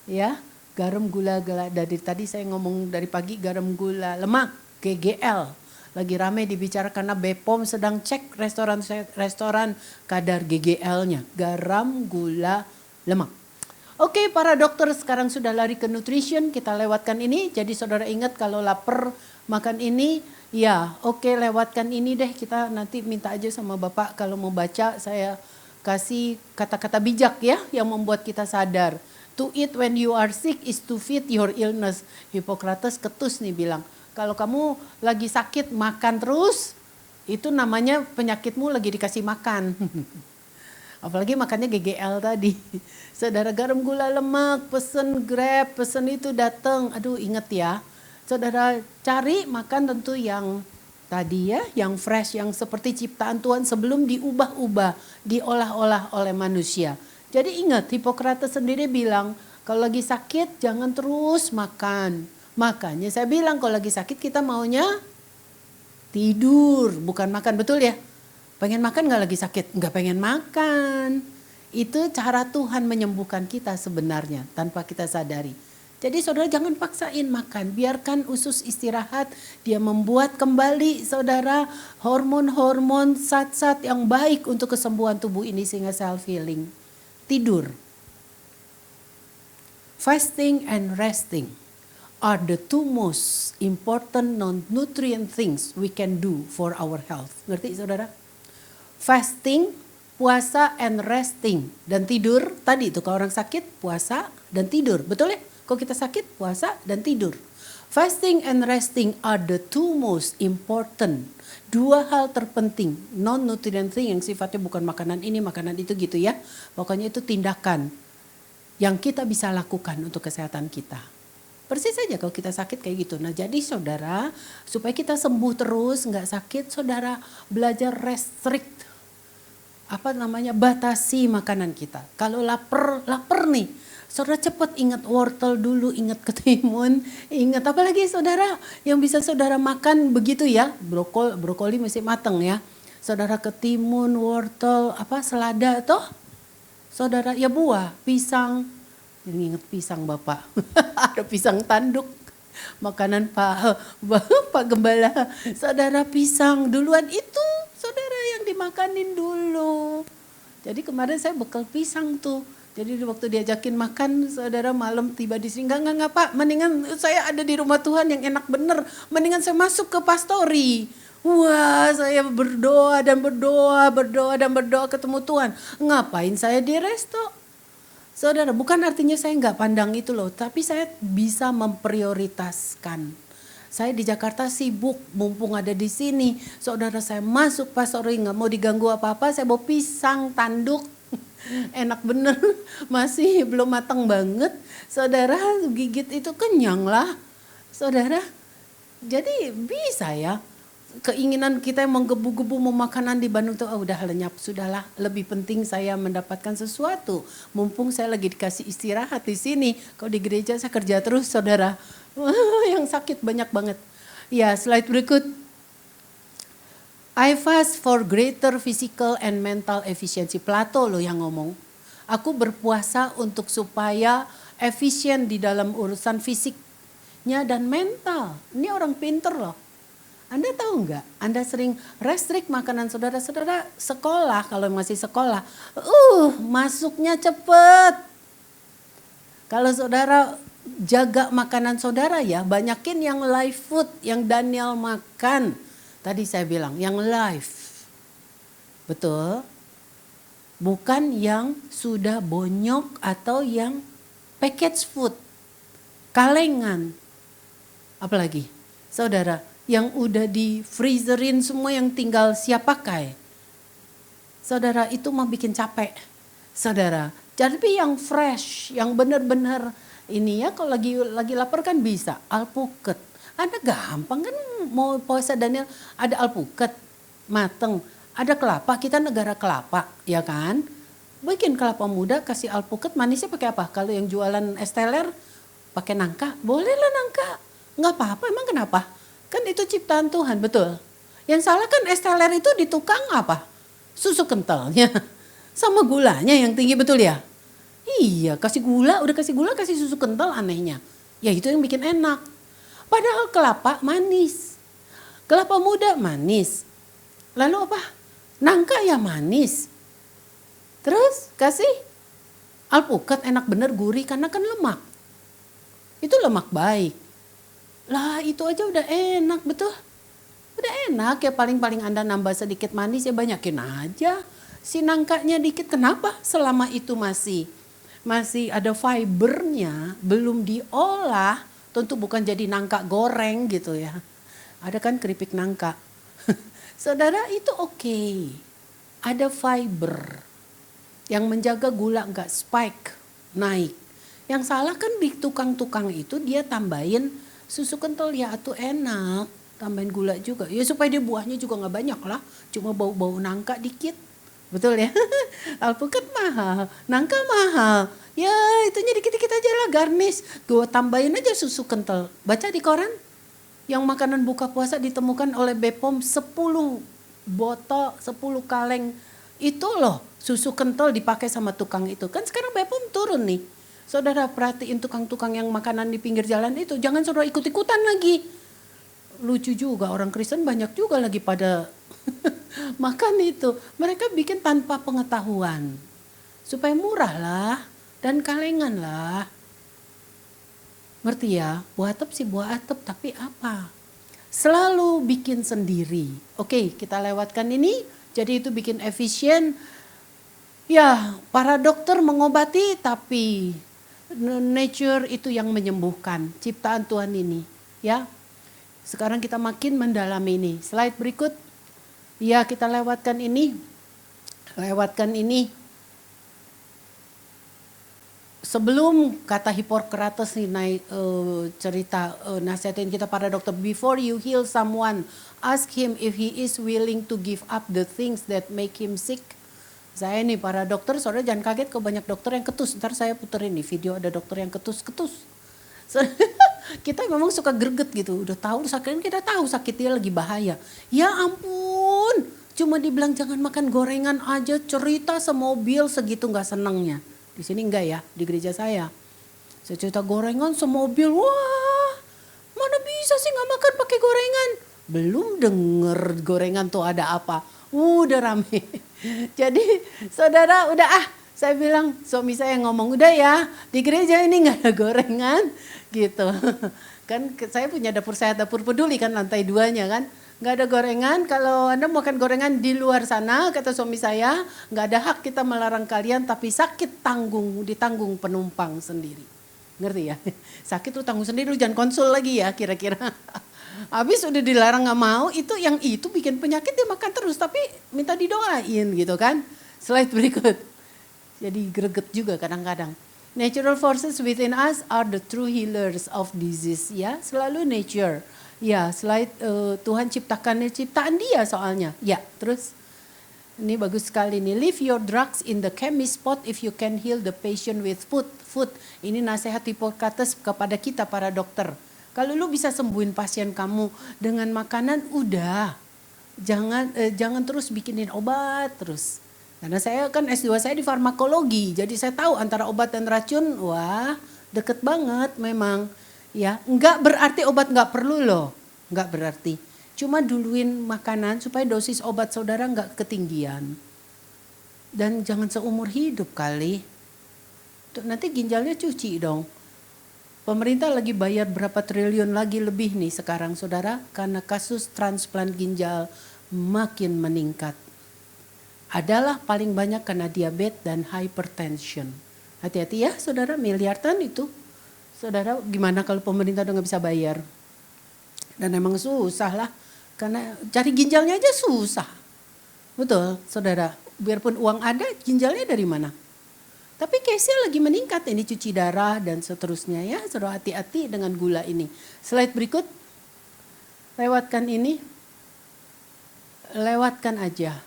Speaker 3: ya garam gula dari tadi saya ngomong dari pagi garam gula lemak GGL lagi rame dibicarakan karena BPOM sedang cek restoran kadar GGL-nya garam gula lemak. Oke, para dokter sekarang sudah lari ke nutrition, kita lewatkan ini. Jadi saudara ingat kalau lapar makan ini. Ya, oke, lewatkan ini deh. Kita nanti minta aja sama Bapak kalau mau baca saya kasih kata-kata bijak ya yang membuat kita sadar. To eat when you are sick is to feed your illness. Hippocrates ketus nih bilang, kalau kamu lagi sakit makan terus, itu namanya penyakitmu lagi dikasih makan. Apalagi makannya GGL tadi. Saudara garam gula lemak, pesen Grab, pesen itu datang. Aduh inget ya. Saudara cari makan tentu yang tadi ya, yang fresh, yang seperti ciptaan Tuhan sebelum diubah-ubah, diolah-olah oleh manusia. Jadi ingat, Hippocrates sendiri bilang, kalau lagi sakit jangan terus makan. Makanya saya bilang kalau lagi sakit kita maunya tidur, bukan makan, betul ya? Pengen makan gak lagi sakit? Gak pengen makan. Itu cara Tuhan menyembuhkan kita sebenarnya tanpa kita sadari. Jadi saudara jangan paksain makan, biarkan usus istirahat, dia membuat kembali saudara hormon-hormon zat-zat yang baik untuk kesembuhan tubuh ini sehingga self healing. Tidur. Fasting and resting are the two most important non-nutrient things we can do for our health. Ngerti saudara? Fasting, puasa and resting, dan tidur. Tadi itu kalau orang sakit puasa dan tidur, betul ya? Kalau kita sakit, puasa dan tidur. Fasting and resting are the two most important. 2 hal terpenting. Non-nutrient thing yang sifatnya bukan makanan ini, makanan itu gitu ya. Pokoknya itu tindakan yang kita bisa lakukan untuk kesehatan kita. Persis saja kalau kita sakit kayak gitu. Nah jadi saudara, supaya kita sembuh terus, gak sakit, saudara belajar restrict. Batasi makanan kita. Kalau lapar nih. Saudara cepat ingat wortel dulu, ingat ketimun, ingat apalagi saudara yang bisa saudara makan begitu ya. Brokoli mesti matang ya. Saudara ketimun, wortel, selada toh. Saudara ya buah, pisang. Jadi ingat pisang Bapak. Ada pisang tanduk. Makanan Pak Gembala. Saudara pisang duluan itu saudara yang dimakanin dulu. Jadi kemarin saya bekal pisang tuh. Jadi waktu diajakin makan, saudara malam tiba di sini, enggak Pak, mendingan saya ada di rumah Tuhan yang enak bener, mendingan saya masuk ke pastori. Wah, saya berdoa dan berdoa ketemu Tuhan. Ngapain saya di resto? Saudara, bukan artinya saya nggak pandang itu loh, tapi saya bisa memprioritaskan. Saya di Jakarta sibuk, mumpung ada di sini. Saudara, saya masuk pastori, nggak mau diganggu apa-apa, saya bawa pisang tanduk. Enak bener, masih belum matang banget. Saudara, gigit itu kenyang lah. Saudara, jadi bisa ya. Keinginan kita yang menggebu-gebu mau makanan di Bandung tuh udah lenyap, sudahlah. Lebih penting saya mendapatkan sesuatu. Mumpung saya lagi dikasih istirahat di sini. Kalau di gereja saya kerja terus, saudara. Yang sakit banyak banget. Ya, slide berikut. I fast for greater physical and mental efficiency. Plato loh yang ngomong. Aku berpuasa untuk supaya efisien di dalam urusan fisiknya dan mental. Ini orang pinter loh. Anda tahu nggak? Anda sering restrict makanan saudara-saudara sekolah, kalau masih sekolah. Masuknya cepet. Kalau saudara jaga makanan saudara ya, banyakin yang live food, yang Daniel makan. Tadi saya bilang, yang live. Betul? Bukan yang sudah bonyok atau yang package food. Kalengan. Apalagi? Saudara, yang udah di freezerin semua yang tinggal siap pakai. Saudara, itu mau bikin capek. Saudara, jadi yang fresh, yang benar-benar ini ya, kalau lagi lapar kan bisa alpukat. Ada gampang kan mau puasa Daniel, ada alpukat mateng, ada kelapa, kita negara kelapa, ya kan? Bikin kelapa muda, kasih alpukat, manisnya pakai apa? Kalau yang jualan es teler pakai nangka, bolehlah nangka. Nggak apa-apa, emang kenapa? Kan itu ciptaan Tuhan, betul. Yang salah kan es teler itu di tukang apa? Susu kentalnya. Sama gulanya yang tinggi, betul ya? Iya, kasih gula, udah kasih gula, kasih susu kental anehnya. Ya itu yang bikin enak. Padahal kelapa manis. Kelapa muda manis. Lalu apa? Nangka ya manis. Terus kasih alpukat enak bener gurih karena kan lemak. Itu lemak baik. Lah itu aja udah enak, betul. Udah enak ya, paling-paling Anda nambah sedikit manis ya banyakin aja. Si nangkanya dikit, kenapa? Selama itu masih ada fibernya, belum diolah, tentu bukan jadi nangka goreng gitu ya. Ada kan keripik nangka. Saudara, itu oke. Ada fiber yang menjaga gula nggak spike, naik. Yang salah kan di tukang-tukang itu dia tambahin susu kental, ya atuh enak, tambahin gula juga. Ya supaya dia buahnya juga gak banyak lah, cuma bau-bau nangka dikit. Betul ya? Alpukat mahal, nangka mahal. Ya itunya dikit-dikit aja lah, garnish. Gue tambahin aja susu kental. Baca di koran, yang makanan buka puasa ditemukan oleh BPOM 10 botol, 10 kaleng. Itu loh, susu kental dipakai sama tukang itu. Kan sekarang BPOM turun nih. Saudara perhatiin tukang-tukang yang makanan di pinggir jalan itu, jangan saudara ikut-ikutan lagi. Lucu juga, orang Kristen banyak juga lagi pada makan itu. Mereka bikin tanpa pengetahuan. Supaya murah lah dan kalengan lah. Ngerti ya, buah atap sih buah atap, tapi apa? Selalu bikin sendiri. Oke, kita lewatkan ini, jadi itu bikin efisien. Ya, para dokter mengobati tapi nature itu yang menyembuhkan, ciptaan Tuhan ini, ya. Sekarang kita makin mendalami ini. Slide berikut. Ya, kita lewatkan ini. Sebelum kata Hippocrates nih cerita nasihatin kita para dokter, before you heal someone, ask him if he is willing to give up the things that make him sick. Saya nih para dokter, saudara jangan kaget kalau banyak dokter yang ketus. Ntar saya puterin nih video ada dokter yang ketus-ketus. Kita memang suka greget gitu, udah tahu sakit, kita tahu sakit dia lagi bahaya. Ya ampun, cuma dibilang jangan makan gorengan aja cerita semobil segitu gak senengnya. Di sini enggak ya, di gereja saya. Saya cerita gorengan semobil, wah mana bisa sih gak makan pakai gorengan. Belum denger gorengan tuh ada apa, udah rame. Jadi saudara udah Saya bilang, suami saya ngomong, udah ya di gereja ini nggak ada gorengan gitu. Kan saya punya dapur sehat, dapur peduli kan lantai 2-nya kan. Nggak ada gorengan, kalau Anda makan gorengan di luar sana, kata suami saya, nggak ada hak kita melarang kalian, tapi sakit ditanggung penumpang sendiri. Ngerti ya? Sakit lu tanggung sendiri, lu jangan konsul lagi ya kira-kira. Habis udah dilarang nggak mau, itu bikin penyakit dia makan terus, tapi minta didoain gitu kan. Slide berikut. Jadi greget juga kadang-kadang. Natural forces within us are the true healers of disease. Ya, selalu nature. Ya, slide Tuhan ciptakan ciptaan dia soalnya. Ya, terus ini bagus sekali nih. Leave your drugs in the chemist spot if you can heal the patient with food. Ini nasihat Hippocrates kepada kita para dokter. Kalau lu bisa sembuhin pasien kamu dengan makanan, udah. Jangan terus bikinin obat terus. Karena saya kan S2 saya di farmakologi, jadi saya tahu antara obat dan racun, wah deket banget memang. Ya, enggak berarti obat enggak perlu loh, enggak berarti. Cuma duluin makanan supaya dosis obat saudara enggak ketinggian. Dan jangan seumur hidup kali. Nanti ginjalnya cuci dong. Pemerintah lagi bayar berapa triliun lagi lebih nih sekarang saudara, karena kasus transplant ginjal makin meningkat. Adalah paling banyak karena diabetes dan hypertension. Hati-hati ya saudara, miliaran itu. Saudara gimana kalau pemerintah udah gak bisa bayar? Dan emang susah lah, karena cari ginjalnya aja susah. Betul saudara, biarpun uang ada, ginjalnya dari mana? Tapi case-nya lagi meningkat, ini cuci darah dan seterusnya ya. Saudara hati-hati dengan gula ini. Slide berikut, lewatkan ini. Lewatkan aja.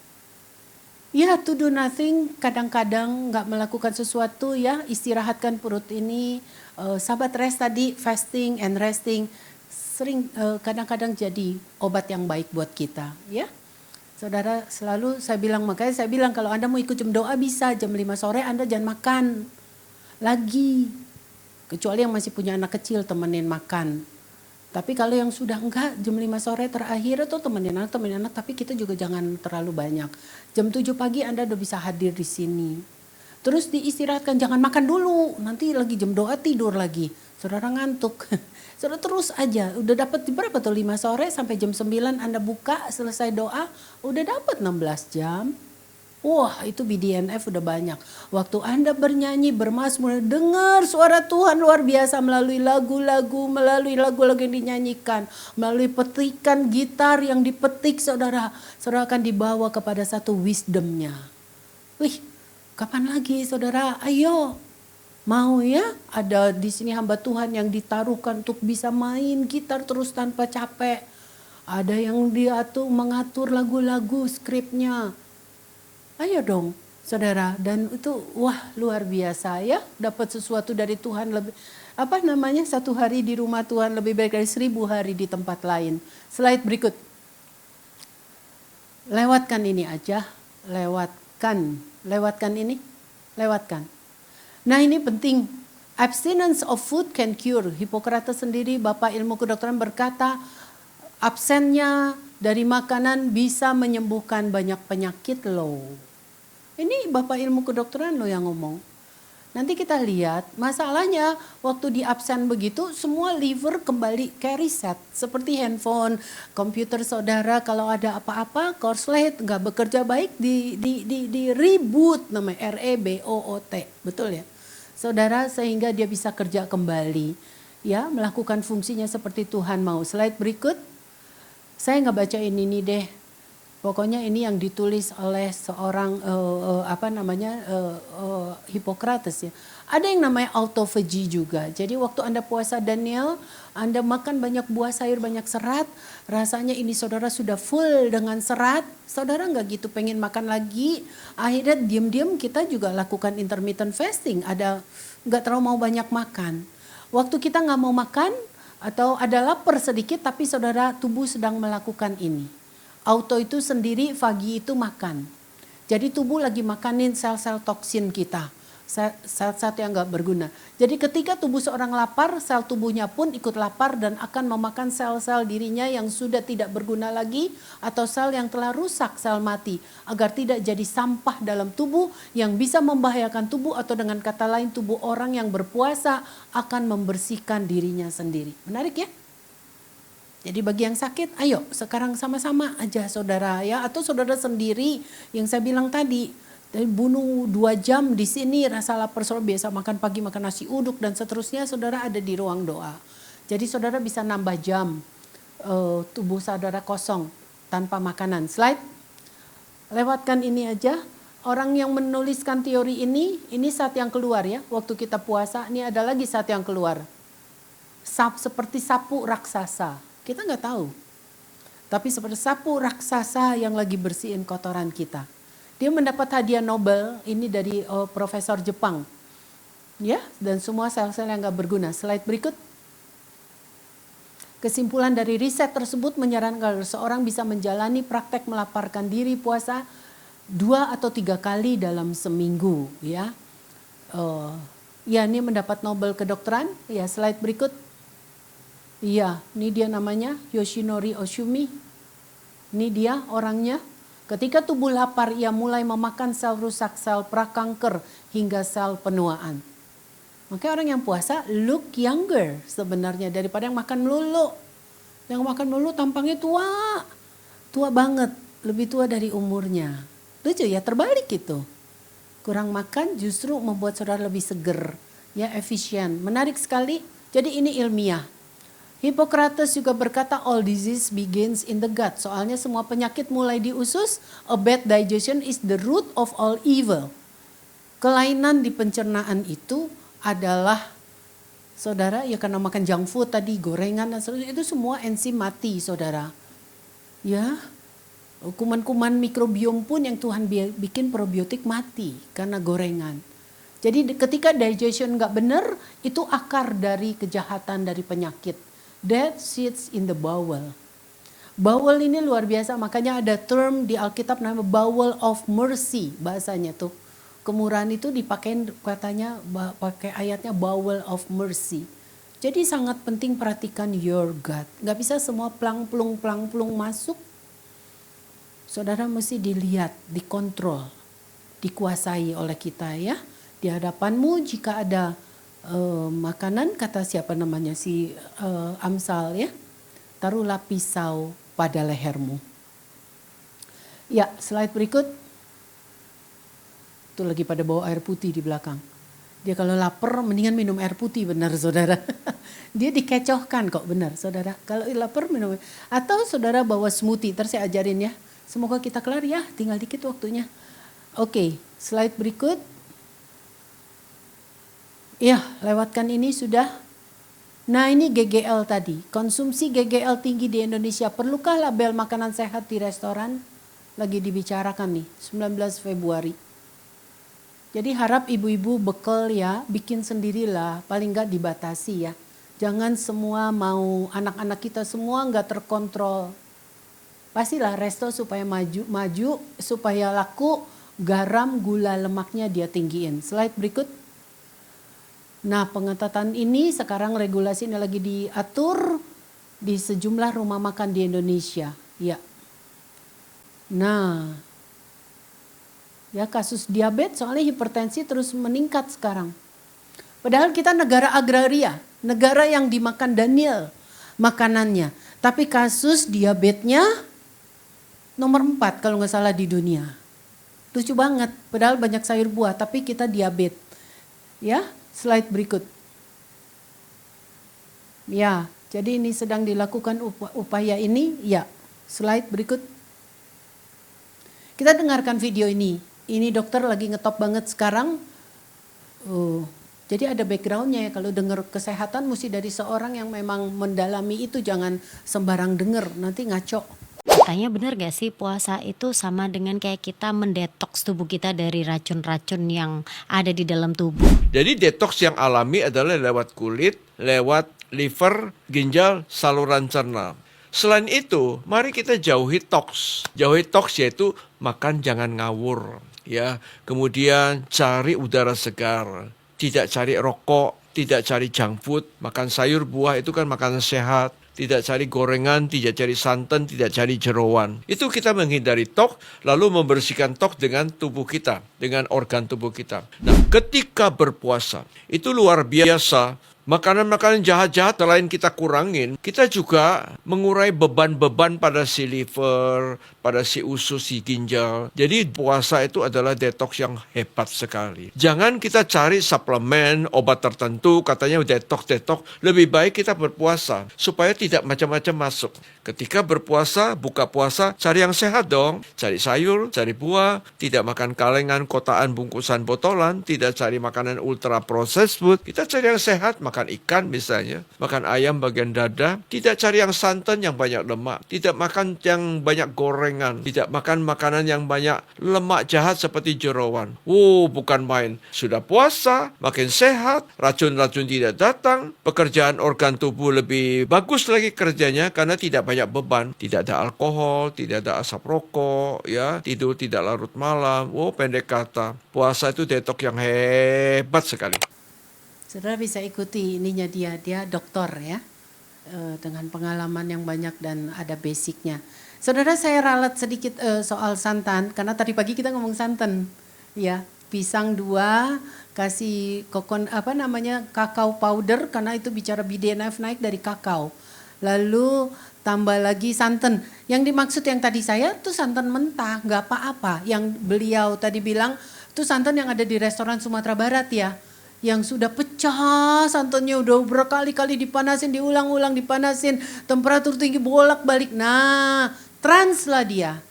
Speaker 3: Ya, to do nothing, kadang-kadang nggak melakukan sesuatu ya, istirahatkan perut ini, sahabat rest tadi, fasting and resting, sering kadang-kadang jadi obat yang baik buat kita ya. Saudara selalu makanya saya bilang kalau Anda mau ikut jam doa bisa, jam 5 sore Anda jangan makan lagi. Kecuali yang masih punya anak kecil temenin makan. Tapi kalau yang sudah enggak, jam 5 sore terakhir itu temenin anak, tapi kita juga jangan terlalu banyak. Jam 7 pagi Anda udah bisa hadir di sini. Terus diistirahatkan, jangan makan dulu, nanti lagi jam doa tidur lagi. Saudara ngantuk. Saudara terus aja, udah dapat berapa tuh 5 sore sampai jam 9 Anda buka, selesai doa, udah dapat 16 jam. Wah itu BDNF udah banyak. Waktu Anda bernyanyi, bermazmur, dengar suara Tuhan luar biasa melalui lagu-lagu yang dinyanyikan. Melalui petikan gitar yang dipetik saudara. Saudara akan dibawa kepada satu wisdomnya. Wih kapan lagi saudara, ayo. Mau ya ada di sini hamba Tuhan yang ditaruhkan untuk bisa main gitar terus tanpa capek. Ada yang mengatur lagu-lagu skripnya. Ayo dong saudara, dan itu wah luar biasa ya, dapat sesuatu dari Tuhan lebih, satu hari di rumah Tuhan lebih baik dari 1000 hari di tempat lain. Slide berikut. Lewatkan ini aja, lewatkan ini. Nah ini penting, abstinence of food can cure. Hippocrates sendiri, Bapak ilmu kedokteran berkata, absennya dari makanan bisa menyembuhkan banyak penyakit loh. Ini Bapak ilmu kedokteran loh yang ngomong. Nanti kita lihat masalahnya waktu di absen begitu semua liver kembali ke reset. Seperti handphone, komputer saudara kalau ada apa-apa korslet nggak bekerja baik di reboot namanya REBOOT. Betul ya? Saudara sehingga dia bisa kerja kembali. Ya melakukan fungsinya seperti Tuhan mau. Slide berikut. Saya nggak bacain ini deh. Pokoknya ini yang ditulis oleh seorang Hippocrates ya. Ada yang namanya autophagy juga. Jadi waktu Anda puasa Daniel, Anda makan banyak buah sayur, banyak serat. Rasanya ini saudara sudah full dengan serat. Saudara nggak gitu pengen makan lagi. Akhirnya diam-diam kita juga lakukan intermittent fasting. Nggak terlalu mau banyak makan. Waktu kita nggak mau makan, atau ada lapar sedikit tapi saudara tubuh sedang melakukan ini. Auto itu sendiri, fagi itu makan. Jadi tubuh lagi makanin sel-sel toksin kita. Sel-sel yang nggak berguna. Jadi ketika tubuh seorang lapar, sel tubuhnya pun ikut lapar dan akan memakan sel-sel dirinya yang sudah tidak berguna lagi atau sel yang telah rusak, sel mati, agar tidak jadi sampah dalam tubuh yang bisa membahayakan tubuh, atau dengan kata lain tubuh orang yang berpuasa akan membersihkan dirinya sendiri. Menarik ya? Jadi bagi yang sakit, ayo sekarang sama-sama aja saudara ya, atau saudara sendiri yang saya bilang tadi. Dari bunuh 2 jam di sini, rasa lapar saudara biasa makan pagi, makan nasi uduk dan seterusnya, saudara ada di ruang doa. Jadi saudara bisa nambah jam tubuh saudara kosong tanpa makanan. Slide, lewatkan ini aja. Orang yang menuliskan teori ini saat yang keluar ya, waktu kita puasa, ini ada lagi saat yang keluar. Seperti sapu raksasa, kita nggak tahu. Tapi seperti sapu raksasa yang lagi bersihin kotoran kita. Dia mendapat hadiah Nobel ini dari profesor Jepang. Ya, dan semua sel-sel yang gak berguna. Slide berikut. Kesimpulan dari riset tersebut menyarankan seorang bisa menjalani praktek melaparkan diri puasa 2 atau 3 kali dalam seminggu. Ya, ini mendapat Nobel kedokteran. Ya, slide berikut. Iya, ini dia namanya Yoshinori Oshumi. Ini dia orangnya. Ketika tubuh lapar, ia mulai memakan sel rusak, sel prakanker, hingga sel penuaan. Makanya orang yang puasa look younger sebenarnya daripada yang makan melulu. Yang makan melulu tampangnya tua. Tua banget, lebih tua dari umurnya. Lucu ya, terbalik itu. Kurang makan justru membuat saudara lebih seger, ya efisien. Menarik sekali, jadi ini ilmiah. Hippocrates juga berkata all disease begins in the gut. Soalnya semua penyakit mulai di usus. A bad digestion is the root of all evil. Kelainan di pencernaan itu adalah, saudara, ya karena makan junk food tadi, gorengan dan sebagainya, itu semua enzim mati, saudara. Ya, kuman-kuman mikrobiom pun yang Tuhan bikin probiotik mati karena gorengan. Jadi ketika digestion nggak benar, itu akar dari kejahatan, dari penyakit. That sits in the bowel. Bowel ini luar biasa, makanya ada term di Alkitab namanya bowel of mercy, bahasanya tuh. Kemurahan itu dipakai katanya, pakai ayatnya bowel of mercy. Jadi sangat penting perhatikan your gut. Gak bisa semua plang-plung masuk. Saudara mesti dilihat, dikontrol, dikuasai oleh kita ya. Di hadapanmu jika ada makanan, kata siapa namanya si Amsal ya, taruhlah pisau pada lehermu. Ya, slide berikut. Itu lagi pada bawa air putih di belakang. Dia kalau lapar mendingan minum air putih, benar saudara. Dia dikecohkan kok, benar saudara. Kalau lapar minum, atau saudara bawa smoothie, terus saya ajarin ya. Semoga kita kelar ya, tinggal dikit waktunya. Oke, slide berikut. Ya, lewatkan ini sudah. Nah, ini GGL tadi. Konsumsi GGL tinggi di Indonesia. Perlukah label makanan sehat di restoran? Lagi dibicarakan nih, 19 Februari. Jadi harap ibu-ibu bekal ya, bikin sendirilah. Paling enggak dibatasi ya. Jangan semua mau, anak-anak kita semua enggak terkontrol. Pastilah resto supaya maju, supaya laku, garam, gula, lemaknya dia tinggiin. Slide berikut. Nah, pengetatan ini sekarang regulasi ini lagi diatur di sejumlah rumah makan di Indonesia. Ya. Nah, ya kasus diabetes soalnya hipertensi terus meningkat sekarang. Padahal kita negara agraria, negara yang dimakan Daniel makanannya. Tapi kasus diabetesnya nomor 4 kalau nggak salah di dunia. Lucu banget, padahal banyak sayur buah tapi kita diabetes. Ya. Slide berikut. Ya, jadi ini sedang dilakukan upaya ini. Ya, slide berikut. Kita dengarkan video ini. Ini dokter lagi ngetop banget sekarang. Jadi ada backgroundnya ya, kalau dengar kesehatan mesti dari seorang yang memang mendalami itu, jangan sembarang dengar, nanti ngaco.
Speaker 4: Katanya benar gak sih puasa itu sama dengan kayak kita mendetoks tubuh kita dari racun-racun yang ada di dalam tubuh?
Speaker 5: Jadi detoks yang alami adalah lewat kulit, lewat liver, ginjal, saluran cerna. Selain itu, mari kita jauhi toks. Jauhi toks yaitu makan jangan ngawur, ya. Kemudian cari udara segar, tidak cari rokok, tidak cari junk food, makan sayur buah itu kan makanan sehat. Tidak cari gorengan, tidak cari santan, tidak cari jeroan. Itu kita menghindari tok, lalu membersihkan tok dengan tubuh kita, dengan organ tubuh kita. Nah, ketika berpuasa, itu luar biasa. Makanan-makanan jahat-jahat selain kita kurangin, kita juga mengurai beban-beban pada si liver, pada si usus, si ginjal. Jadi puasa itu adalah detox yang hebat sekali. Jangan kita cari suplemen, obat tertentu, katanya detox. Lebih baik kita berpuasa, supaya tidak macam-macam masuk. Ketika berpuasa, buka puasa, cari yang sehat dong. Cari sayur, cari buah, tidak makan kalengan, kotaan, bungkusan, botolan, tidak cari makanan ultra processed food. Kita cari yang sehat, makan ikan misalnya, makan ayam bagian dada, tidak cari yang santan yang banyak lemak, tidak makan yang banyak gorengan, tidak makan makanan yang banyak lemak jahat seperti jeroan. Bukan main. Sudah puasa, makin sehat, racun-racun tidak datang, pekerjaan organ tubuh lebih bagus lagi kerjanya karena tidak banyak beban, tidak ada alkohol, tidak ada asap rokok, ya, tidur tidak larut malam. Pendek kata, puasa itu detox yang hebat sekali.
Speaker 3: Saudara bisa ikuti ininya dia dokter ya, dengan pengalaman yang banyak dan ada basicnya. Saudara, saya ralat sedikit soal santan, karena tadi pagi kita ngomong santan, ya, pisang 2, kasih kakao powder, karena itu bicara BDNF naik dari kakao. Lalu tambah lagi santan. Yang dimaksud yang tadi saya tuh santan mentah, nggak apa-apa. Yang beliau tadi bilang tuh santan yang ada di restoran Sumatera Barat ya. Yang sudah pecah santannya, udah berkali-kali dipanasin, diulang-ulang dipanasin, temperatur tinggi bolak-balik. Nah, trans lah dia.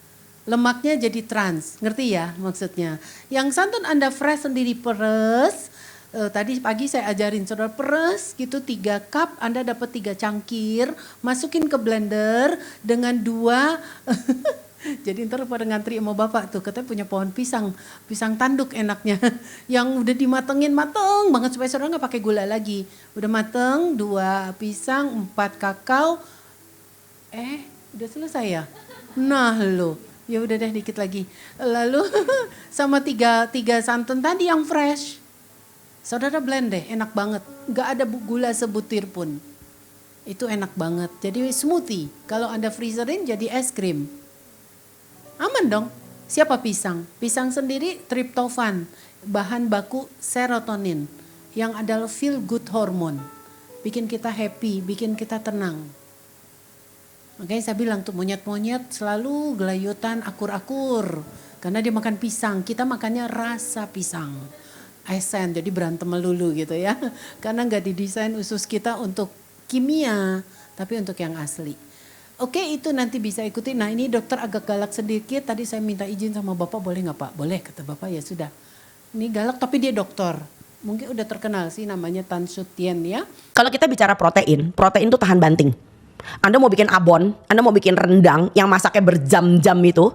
Speaker 3: Lemaknya jadi trans, ngerti ya maksudnya. Yang santan Anda fresh sendiri peres, tadi pagi saya ajarin saudara peres gitu 3 cup, Anda dapat 3 cangkir, masukin ke blender dengan 2 jadi ntar pada ngantri sama bapak tuh, katanya punya pohon pisang tanduk enaknya, yang udah dimatengin mateng banget supaya saudara nggak pakai gula lagi. Udah mateng, 2 pisang, 4 kakao, udah selesai ya. Nah lo, ya udah deh dikit lagi. Lalu sama 3 santan tadi yang fresh, saudara blend deh, enak banget, nggak ada gula sebutir pun. Itu enak banget. Jadi smoothie. Kalau Anda freezerin jadi es krim. Aman dong. Siapa pisang? Pisang sendiri triptofan, bahan baku serotonin yang adalah feel good hormone. Bikin kita happy, bikin kita tenang. Makanya saya bilang tuh monyet-monyet selalu gelayutan akur-akur karena dia makan pisang. Kita makannya rasa pisang. Esen, jadi berantem melulu gitu ya. Karena nggak didesain usus kita untuk kimia, tapi untuk yang asli. Oke, itu nanti bisa ikuti. Nah, ini dokter agak galak sedikit. Tadi saya minta izin sama Bapak, boleh nggak Pak? Boleh, kata Bapak, ya sudah. Ini galak tapi dia dokter. Mungkin udah terkenal sih, namanya Tan Sutien ya.
Speaker 6: Kalau kita bicara protein itu tahan banting. Anda mau bikin abon, Anda mau bikin rendang yang masaknya berjam-jam itu,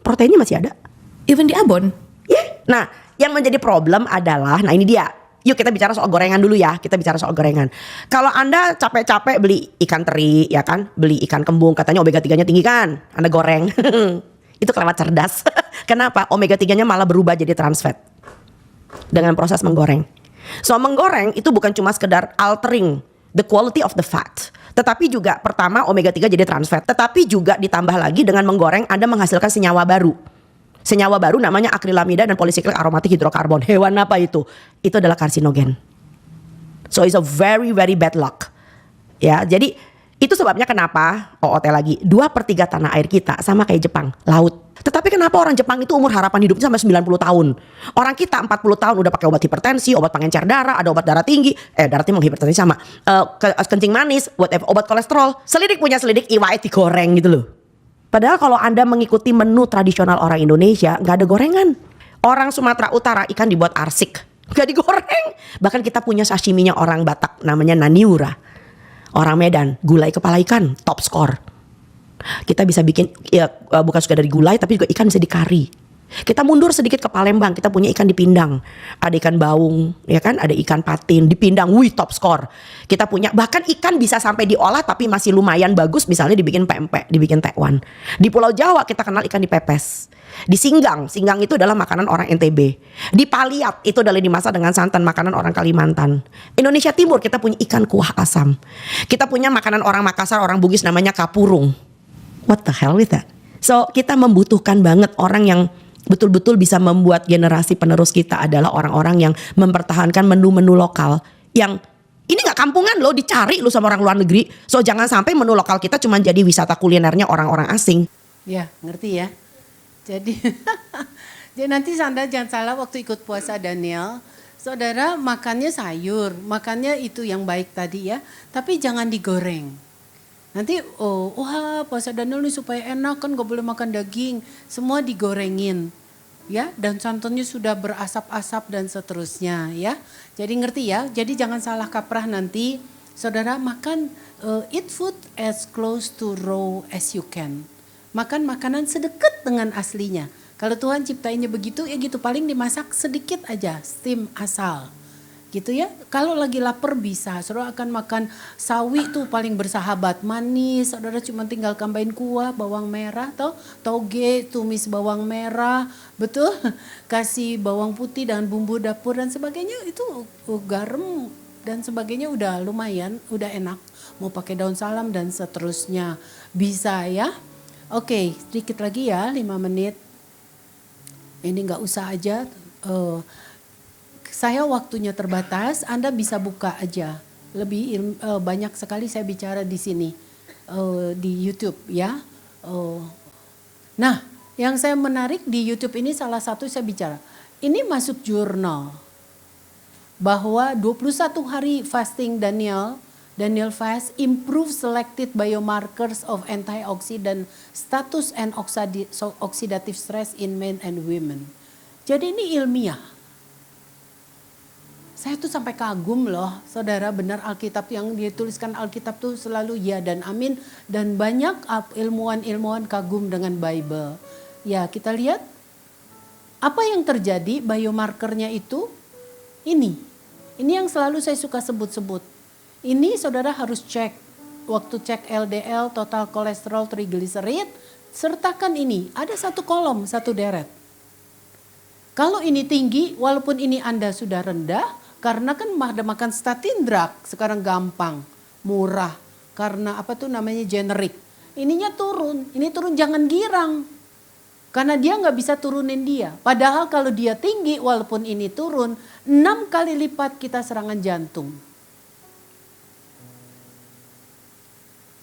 Speaker 6: proteinnya masih ada.
Speaker 1: Even di abon?
Speaker 6: Nah, yang menjadi problem adalah, nah ini dia. Yuk kita bicara soal gorengan dulu ya. Kita bicara soal gorengan. Kalau Anda capek-capek beli ikan teri, ya kan, beli ikan kembung, katanya omega 3-nya tinggi kan, Anda goreng. Itu kelewat cerdas. Kenapa? Omega 3-nya malah berubah jadi trans fat dengan proses menggoreng. So menggoreng itu bukan cuma sekedar altering the quality of the fat, tetapi juga pertama omega 3 jadi trans fat, tetapi juga ditambah lagi dengan menggoreng Anda menghasilkan senyawa baru. Senyawa baru namanya akrilamida dan polisiklik aromatik hidrokarbon. Hewan apa itu? Itu adalah karsinogen. So it's a very very bad luck. Ya, jadi itu sebabnya kenapa OOT lagi 2/3 tanah air kita sama kayak Jepang, laut. Tetapi kenapa orang Jepang itu umur harapan hidupnya sampai 90 tahun? Orang kita 40 tahun udah pakai obat hipertensi, obat pengencer darah, ada obat darah tinggi, darah tinggi hipertensi sama, kencing manis, whatever, obat kolesterol. Selidik punya selidik, iwait digoreng gitu loh. Padahal kalau Anda mengikuti menu tradisional orang Indonesia, nggak ada gorengan. Orang Sumatera Utara ikan dibuat arsik, nggak digoreng. Bahkan kita punya sashiminya orang Batak, namanya naniura. Orang Medan, gulai kepala ikan, top score. Kita bisa bikin, ya bukan suka dari gulai, tapi juga ikan bisa di kari. Kita mundur sedikit ke Palembang, kita punya ikan di pindang. Ada ikan baung, ya kan? Ada ikan patin di pindang, wih top score. Kita punya, bahkan ikan bisa sampai diolah tapi masih lumayan bagus, misalnya dibikin pempek, dibikin tekwan. Di Pulau Jawa kita kenal ikan dipepes. Di Singgang, Singgang itu adalah makanan orang NTB. Di Paliat itu adalah dimasak dengan santan, makanan orang Kalimantan. Indonesia Timur kita punya ikan kuah asam. Kita punya makanan orang Makassar, orang Bugis namanya kapurung. What the hell with that? So kita membutuhkan banget orang yang betul-betul bisa membuat generasi penerus kita adalah orang-orang yang mempertahankan menu-menu lokal yang ini nggak kampungan loh, dicari lo sama orang luar negeri. So jangan sampai menu lokal kita cuma jadi wisata kulinernya orang-orang asing.
Speaker 3: Ya, ngerti ya. Jadi, jadi nanti Anda jangan salah waktu ikut puasa Daniel, saudara makannya sayur, makannya itu yang baik tadi ya, tapi jangan digoreng. Nanti, wah puasa Daniel ini supaya enak kan gak boleh makan daging, semua digorengin. Ya, dan santannya sudah berasap-asap dan seterusnya ya. Jadi ngerti ya, jadi jangan salah kaprah nanti, saudara makan, eat food as close to raw as you can. Makan makanan sedekat dengan aslinya. Kalau Tuhan ciptainnya begitu ya gitu, paling dimasak sedikit aja, steam asal. Gitu ya. Kalau lagi lapar bisa, saudara akan makan sawi tuh paling bersahabat, manis. Saudara cuma tinggal tambahin kuah, bawang merah, toge, tumis bawang merah, betul? Kasih bawang putih dan bumbu dapur dan sebagainya, itu garam dan sebagainya udah lumayan, udah enak. Mau pakai daun salam dan seterusnya. Bisa ya. Oke, sedikit lagi ya, 5 menit. Ini nggak usah aja. Saya waktunya terbatas, Anda bisa buka aja. Lebih banyak sekali saya bicara di sini di YouTube ya. Nah, yang saya menarik di YouTube ini salah satu saya bicara. Ini masuk jurnal bahwa 21 hari fasting Daniel fast improve selected biomarkers of antioxidant status and oxidative stress in men and women. Jadi ini ilmiah. Saya tuh sampai kagum loh, saudara, benar Alkitab yang dituliskan Alkitab tuh selalu ya dan amin. Dan banyak ilmuwan-ilmuwan kagum dengan Bible. Ya kita lihat apa yang terjadi biomarkernya itu ini. Ini yang selalu saya suka sebut-sebut. Ini saudara harus cek, waktu cek LDL, total kolesterol, triglycerid, sertakan ini, ada satu kolom, satu deret. Kalau ini tinggi, walaupun ini Anda sudah rendah, karena kan ada makan statin drug, sekarang gampang, murah, karena apa tuh namanya generik. Ininya turun, ini turun jangan girang, karena dia nggak bisa turunin dia. Padahal kalau dia tinggi, walaupun ini turun, 6 kali lipat kita serangan jantung.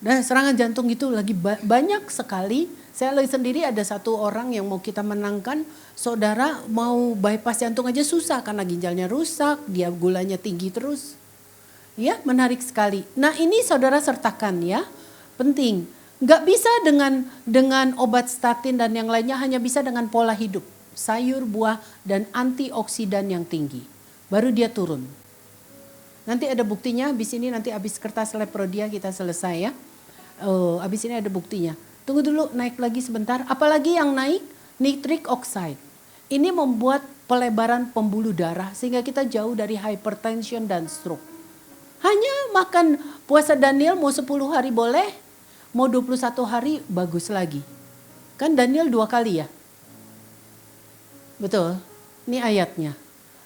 Speaker 3: Dan serangan jantung itu lagi banyak sekali. Saya lagi sendiri ada satu orang yang mau kita menangkan. Saudara mau bypass jantung aja susah karena ginjalnya rusak. Dia gulanya tinggi terus. Ya menarik sekali. Nah ini saudara sertakan ya. Penting. Gak bisa dengan obat statin dan yang lainnya. Hanya bisa dengan pola hidup. Sayur, buah dan antioksidan yang tinggi. Baru dia turun. Nanti ada buktinya. Habis ini nanti habis kertas leprodia kita selesai ya. Habis ini ada buktinya. Tunggu dulu naik lagi sebentar. Apalagi yang naik nitric oxide. Ini membuat pelebaran pembuluh darah sehingga kita jauh dari hypertension dan stroke. Hanya makan puasa Daniel mau 10 hari boleh, mau 21 hari bagus lagi. Kan Daniel 2 kali ya. Betul, ini ayatnya.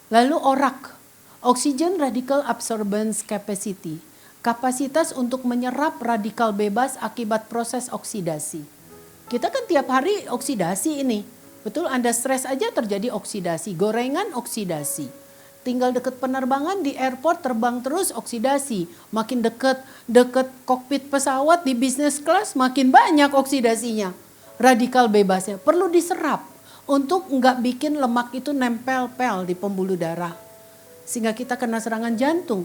Speaker 3: Lalu ORAC, Oxygen Radical Absorbance Capacity. Kapasitas untuk menyerap radikal bebas akibat proses oksidasi. Kita kan tiap hari oksidasi ini. Betul, Anda stres aja terjadi oksidasi. Gorengan oksidasi. Tinggal deket penerbangan di airport terbang terus oksidasi. Makin deket kokpit pesawat di business class makin banyak oksidasinya. Radikal bebasnya perlu diserap untuk nggak bikin lemak itu nempel-pel di pembuluh darah. Sehingga kita kena serangan jantung.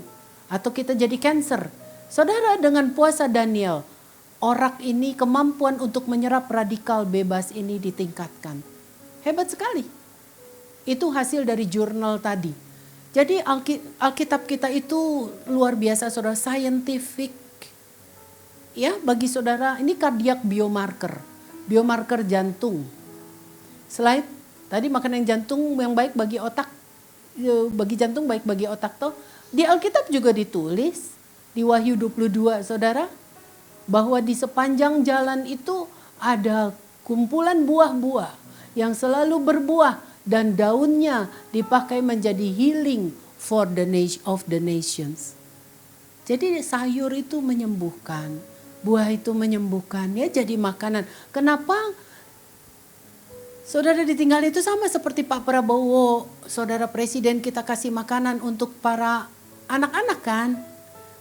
Speaker 3: Atau kita jadi cancer. Saudara dengan puasa Daniel, ORAC ini kemampuan untuk menyerap radikal bebas ini ditingkatkan. Hebat sekali. Itu hasil dari jurnal tadi. Jadi Alkitab kita itu luar biasa saudara, scientific. Ya bagi saudara ini cardiac biomarker. Biomarker jantung. Slide Tadi makanan jantung yang baik bagi otak, bagi jantung baik bagi otak toh. Di Alkitab juga ditulis di Wahyu 22 saudara, bahwa di sepanjang jalan itu ada kumpulan buah-buah yang selalu berbuah dan daunnya dipakai menjadi healing for the of the nations. Jadi sayur itu menyembuhkan, buah itu menyembuhkan, ya jadi makanan. Kenapa saudara ditinggal itu sama seperti Pak Prabowo, saudara presiden kita kasih makanan untuk para anak-anak kan?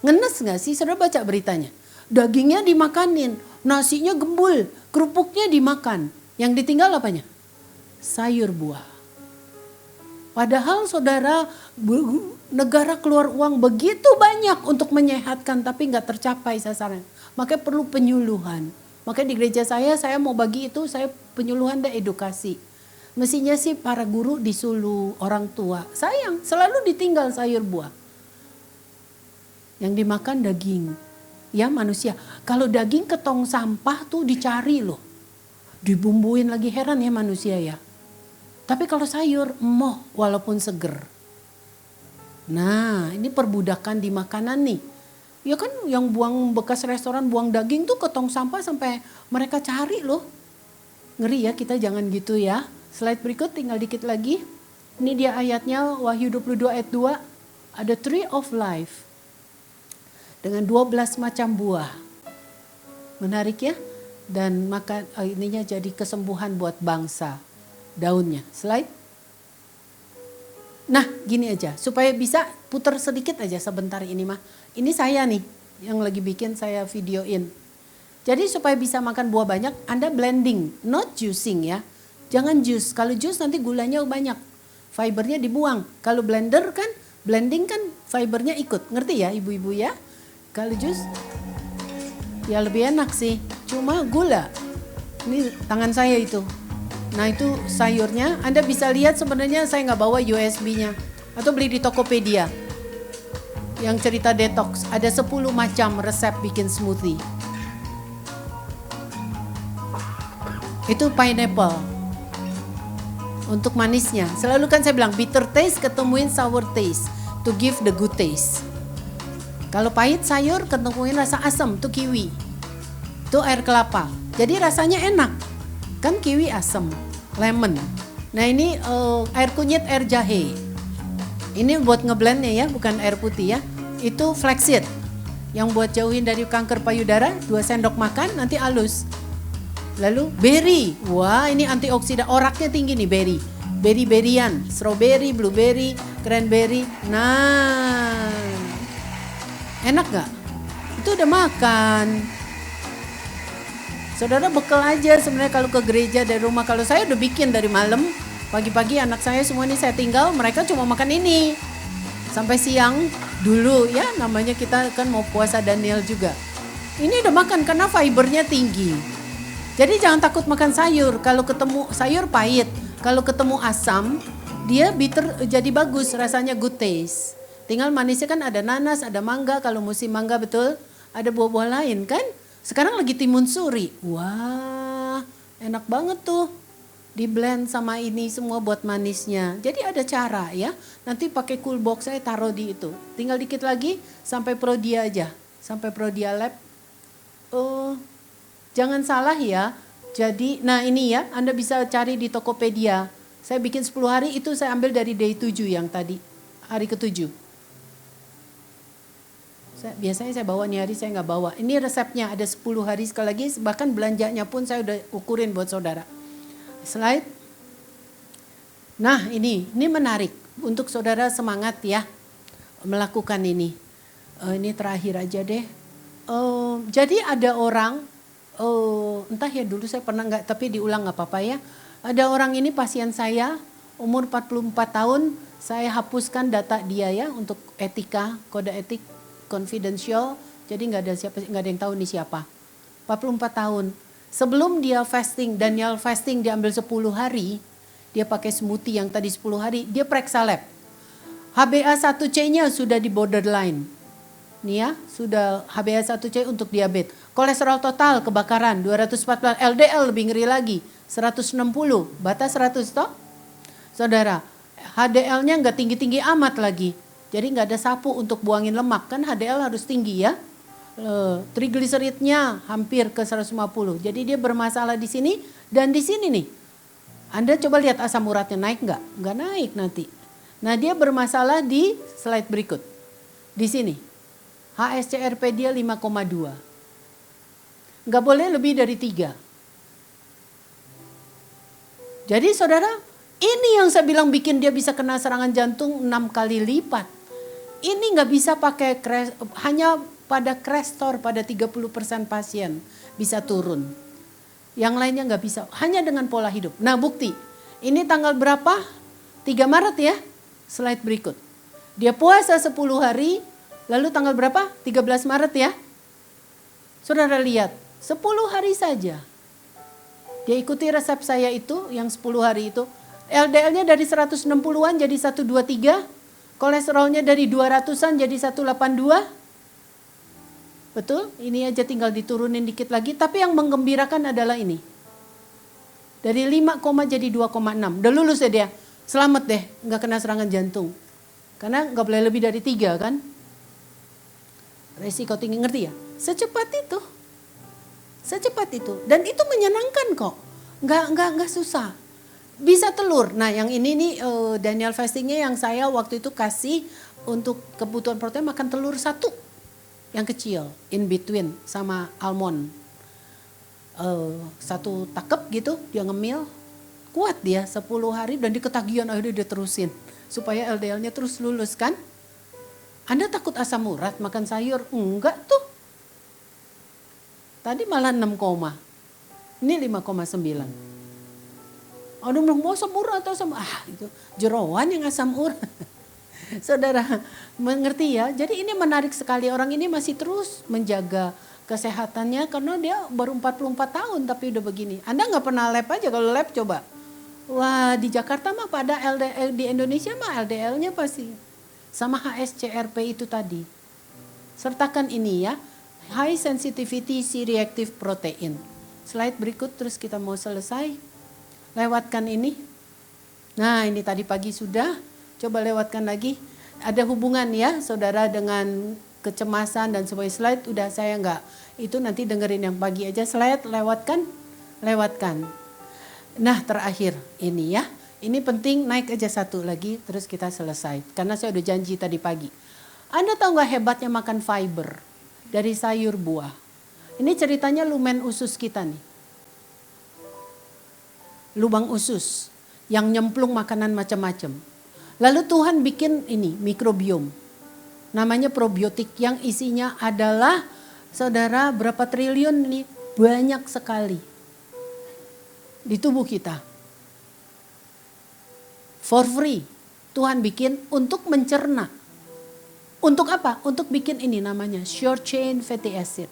Speaker 3: Ngenes gak sih? Saudara baca beritanya. Dagingnya dimakanin, nasinya gembul, kerupuknya dimakan. Yang ditinggal apanya? Sayur buah. Padahal saudara, negara keluar uang begitu banyak untuk menyehatkan tapi gak tercapai sasaran. Makanya perlu penyuluhan. Makanya di gereja saya mau bagi itu, saya penyuluhan dan edukasi. Mestinya sih para guru disuluh, orang tua. Sayang, selalu ditinggal sayur buah. Yang dimakan daging, ya manusia. Kalau daging ke tong sampah tuh dicari loh. Dibumbuin lagi, heran ya manusia ya. Tapi kalau sayur, emoh walaupun seger. Nah ini perbudakan di makanan nih. Ya kan yang buang bekas restoran buang daging tuh ke tong sampah sampai mereka cari loh. Ngeri ya, kita jangan gitu ya. Slide berikut tinggal dikit lagi. Ini dia ayatnya Wahyu 22 ayat 2. Ada tree of life. Dengan 12 macam buah. Menarik ya. Dan maka ininya jadi kesembuhan buat bangsa. Daunnya. Slide. Nah gini aja. Supaya bisa putar sedikit aja sebentar ini mah. Ini saya nih yang lagi bikin, saya videoin. Jadi supaya bisa makan buah banyak, Anda blending. Not juicing ya. Jangan juice. Kalau juice nanti gulanya banyak. Fibernya dibuang. Kalau blender kan, blending kan fibernya ikut. Ngerti ya ibu-ibu ya? Kalau jus ya lebih enak sih, cuma gula. Ini tangan saya itu. Nah itu sayurnya, Anda bisa lihat sebenarnya saya nggak bawa USB-nya. Atau beli di Tokopedia. Yang cerita detox, ada 10 macam resep bikin smoothie. Itu pineapple. Untuk manisnya, selalu kan saya bilang bitter taste ketemuin sour taste to give the good taste. Kalau pahit sayur ketemuin rasa asam, tuh kiwi. Tuh air kelapa. Jadi rasanya enak. Kan kiwi asam, lemon. Nah ini air kunyit, air jahe. Ini buat ngeblendnya ya, bukan air putih ya. Itu flaxseed. Yang buat jauhin dari kanker payudara, 2 sendok makan nanti halus. Lalu berry. Wah ini antioksidan, oraknya tinggi nih berry. Berry-berryan, strawberry, blueberry, cranberry. Nah. Enak gak? Itu udah makan. Saudara bekal aja sebenarnya kalau ke gereja dari rumah. Kalau saya udah bikin dari malam, pagi-pagi anak saya semua ini saya tinggal, mereka cuma makan ini. Sampai siang dulu ya, namanya kita kan mau puasa Daniel juga. Ini udah makan karena fibernya tinggi. Jadi jangan takut makan sayur. Kalau ketemu sayur pahit, kalau ketemu asam, dia bitter jadi bagus, rasanya good taste. Tinggal manisnya kan ada nanas, ada mangga, kalau musim mangga betul. Ada buah-buah lain kan. Sekarang lagi timun suri. Wah enak banget tuh. Di blend sama ini semua buat manisnya. Jadi ada cara ya. Nanti pakai cool box saya taruh di itu. Tinggal dikit lagi sampai Prodia aja. Sampai Prodia Lab. Jangan salah ya. Jadi nah ini ya Anda bisa cari di Tokopedia. Saya bikin 10 hari itu saya ambil dari day 7 yang tadi. Hari ke-7. Biasanya saya bawa nih hari saya nggak bawa. Ini resepnya ada 10 hari sekali lagi. Bahkan belanjanya pun saya udah ukurin buat saudara. Slide. Nah ini menarik. Untuk saudara semangat ya melakukan ini. Ini terakhir aja deh. Jadi ada orang, entah ya dulu saya pernah nggak, tapi diulang nggak apa-apa ya. Ada orang ini pasien saya umur 44 tahun. Saya hapuskan data dia ya untuk etika, kode etik. Confidential, jadi nggak ada yang tahu nih siapa. 44 tahun. Sebelum dia fasting, Daniel fasting diambil 10 hari, dia pakai smoothie yang tadi 10 hari, dia periksa lab. HbA1c-nya sudah di borderline. Nih ya, sudah HbA1c untuk diabetes. Kolesterol total kebakaran 214, LDL lebih ngeri lagi 160, batas 100 toh. Saudara, HDL-nya nggak tinggi-tinggi amat lagi. Jadi nggak ada sapu untuk buangin lemak, kan HDL harus tinggi ya. Trigliseridnya hampir ke 150. Jadi dia bermasalah di sini dan di sini nih. Anda coba lihat asam uratnya naik nggak? Nggak naik nanti. Nah dia bermasalah di slide berikut. Di sini. HSCRP dia 5,2. Nggak boleh lebih dari 3. Jadi saudara, ini yang saya bilang bikin dia bisa kena serangan jantung 6 kali lipat. Ini nggak bisa pakai hanya pada Crestor pada 30% pasien bisa turun. Yang lainnya nggak bisa, hanya dengan pola hidup. Nah bukti, ini tanggal berapa? 3 Maret ya, slide berikut. Dia puasa 10 hari, lalu tanggal berapa? 13 Maret ya. Saudara lihat, 10 hari saja. Dia ikuti resep saya itu, yang 10 hari itu. LDL-nya dari 160-an jadi 123. Kolesterolnya dari 200-an jadi 182. Betul, ini aja tinggal diturunin dikit lagi. Tapi yang menggembirakan adalah ini. Dari 5, jadi 2,6. Udah lulus ya dia. Selamat deh, gak kena serangan jantung. Karena gak boleh lebih dari 3 kan. Resiko tinggi, ngerti ya? Secepat itu. Secepat itu. Dan itu menyenangkan kok. Gak susah. Bisa telur. Nah yang ini nih Daniel fastingnya yang saya waktu itu kasih untuk kebutuhan protein makan telur 1. Yang kecil, in between sama almond. 1 takep gitu, dia ngemil. Kuat dia 10 hari dan di ketagihan akhirnya dia terusin. Supaya LDL-nya terus lulus kan. Anda takut asam urat makan sayur? Enggak tuh. Tadi malah 6, ini 5,9. Ada bilang mau asam urat atau asam, itu jeroan yang asam urat. Saudara mengerti ya, jadi ini menarik sekali, orang ini masih terus menjaga kesehatannya karena dia baru 44 tahun tapi udah begini. Anda gak pernah lab aja, kalau lab coba. Wah di Jakarta mah pada LDL, di Indonesia mah LDL-nya pasti. Sama HSCRP itu tadi. Sertakan ini ya, high sensitivity C-reactive protein. Slide berikut terus kita mau selesai. Lewatkan ini. Nah ini tadi pagi sudah, coba lewatkan lagi. Ada hubungan ya saudara dengan kecemasan dan sebuah slide udah saya enggak. Itu nanti dengerin yang pagi aja, slide lewatkan. Nah terakhir ini ya, ini penting, naik aja 1 lagi terus kita selesai. Karena saya udah janji tadi pagi. Anda tahu gak hebatnya makan fiber dari sayur buah. Ini ceritanya lumen usus kita nih. Lubang usus yang nyemplung makanan macam-macam. Lalu Tuhan bikin ini mikrobiom. Namanya probiotik yang isinya adalah saudara berapa triliun ini, banyak sekali di tubuh kita. For free Tuhan bikin untuk mencerna. Untuk apa? Untuk bikin ini namanya short chain fatty acid.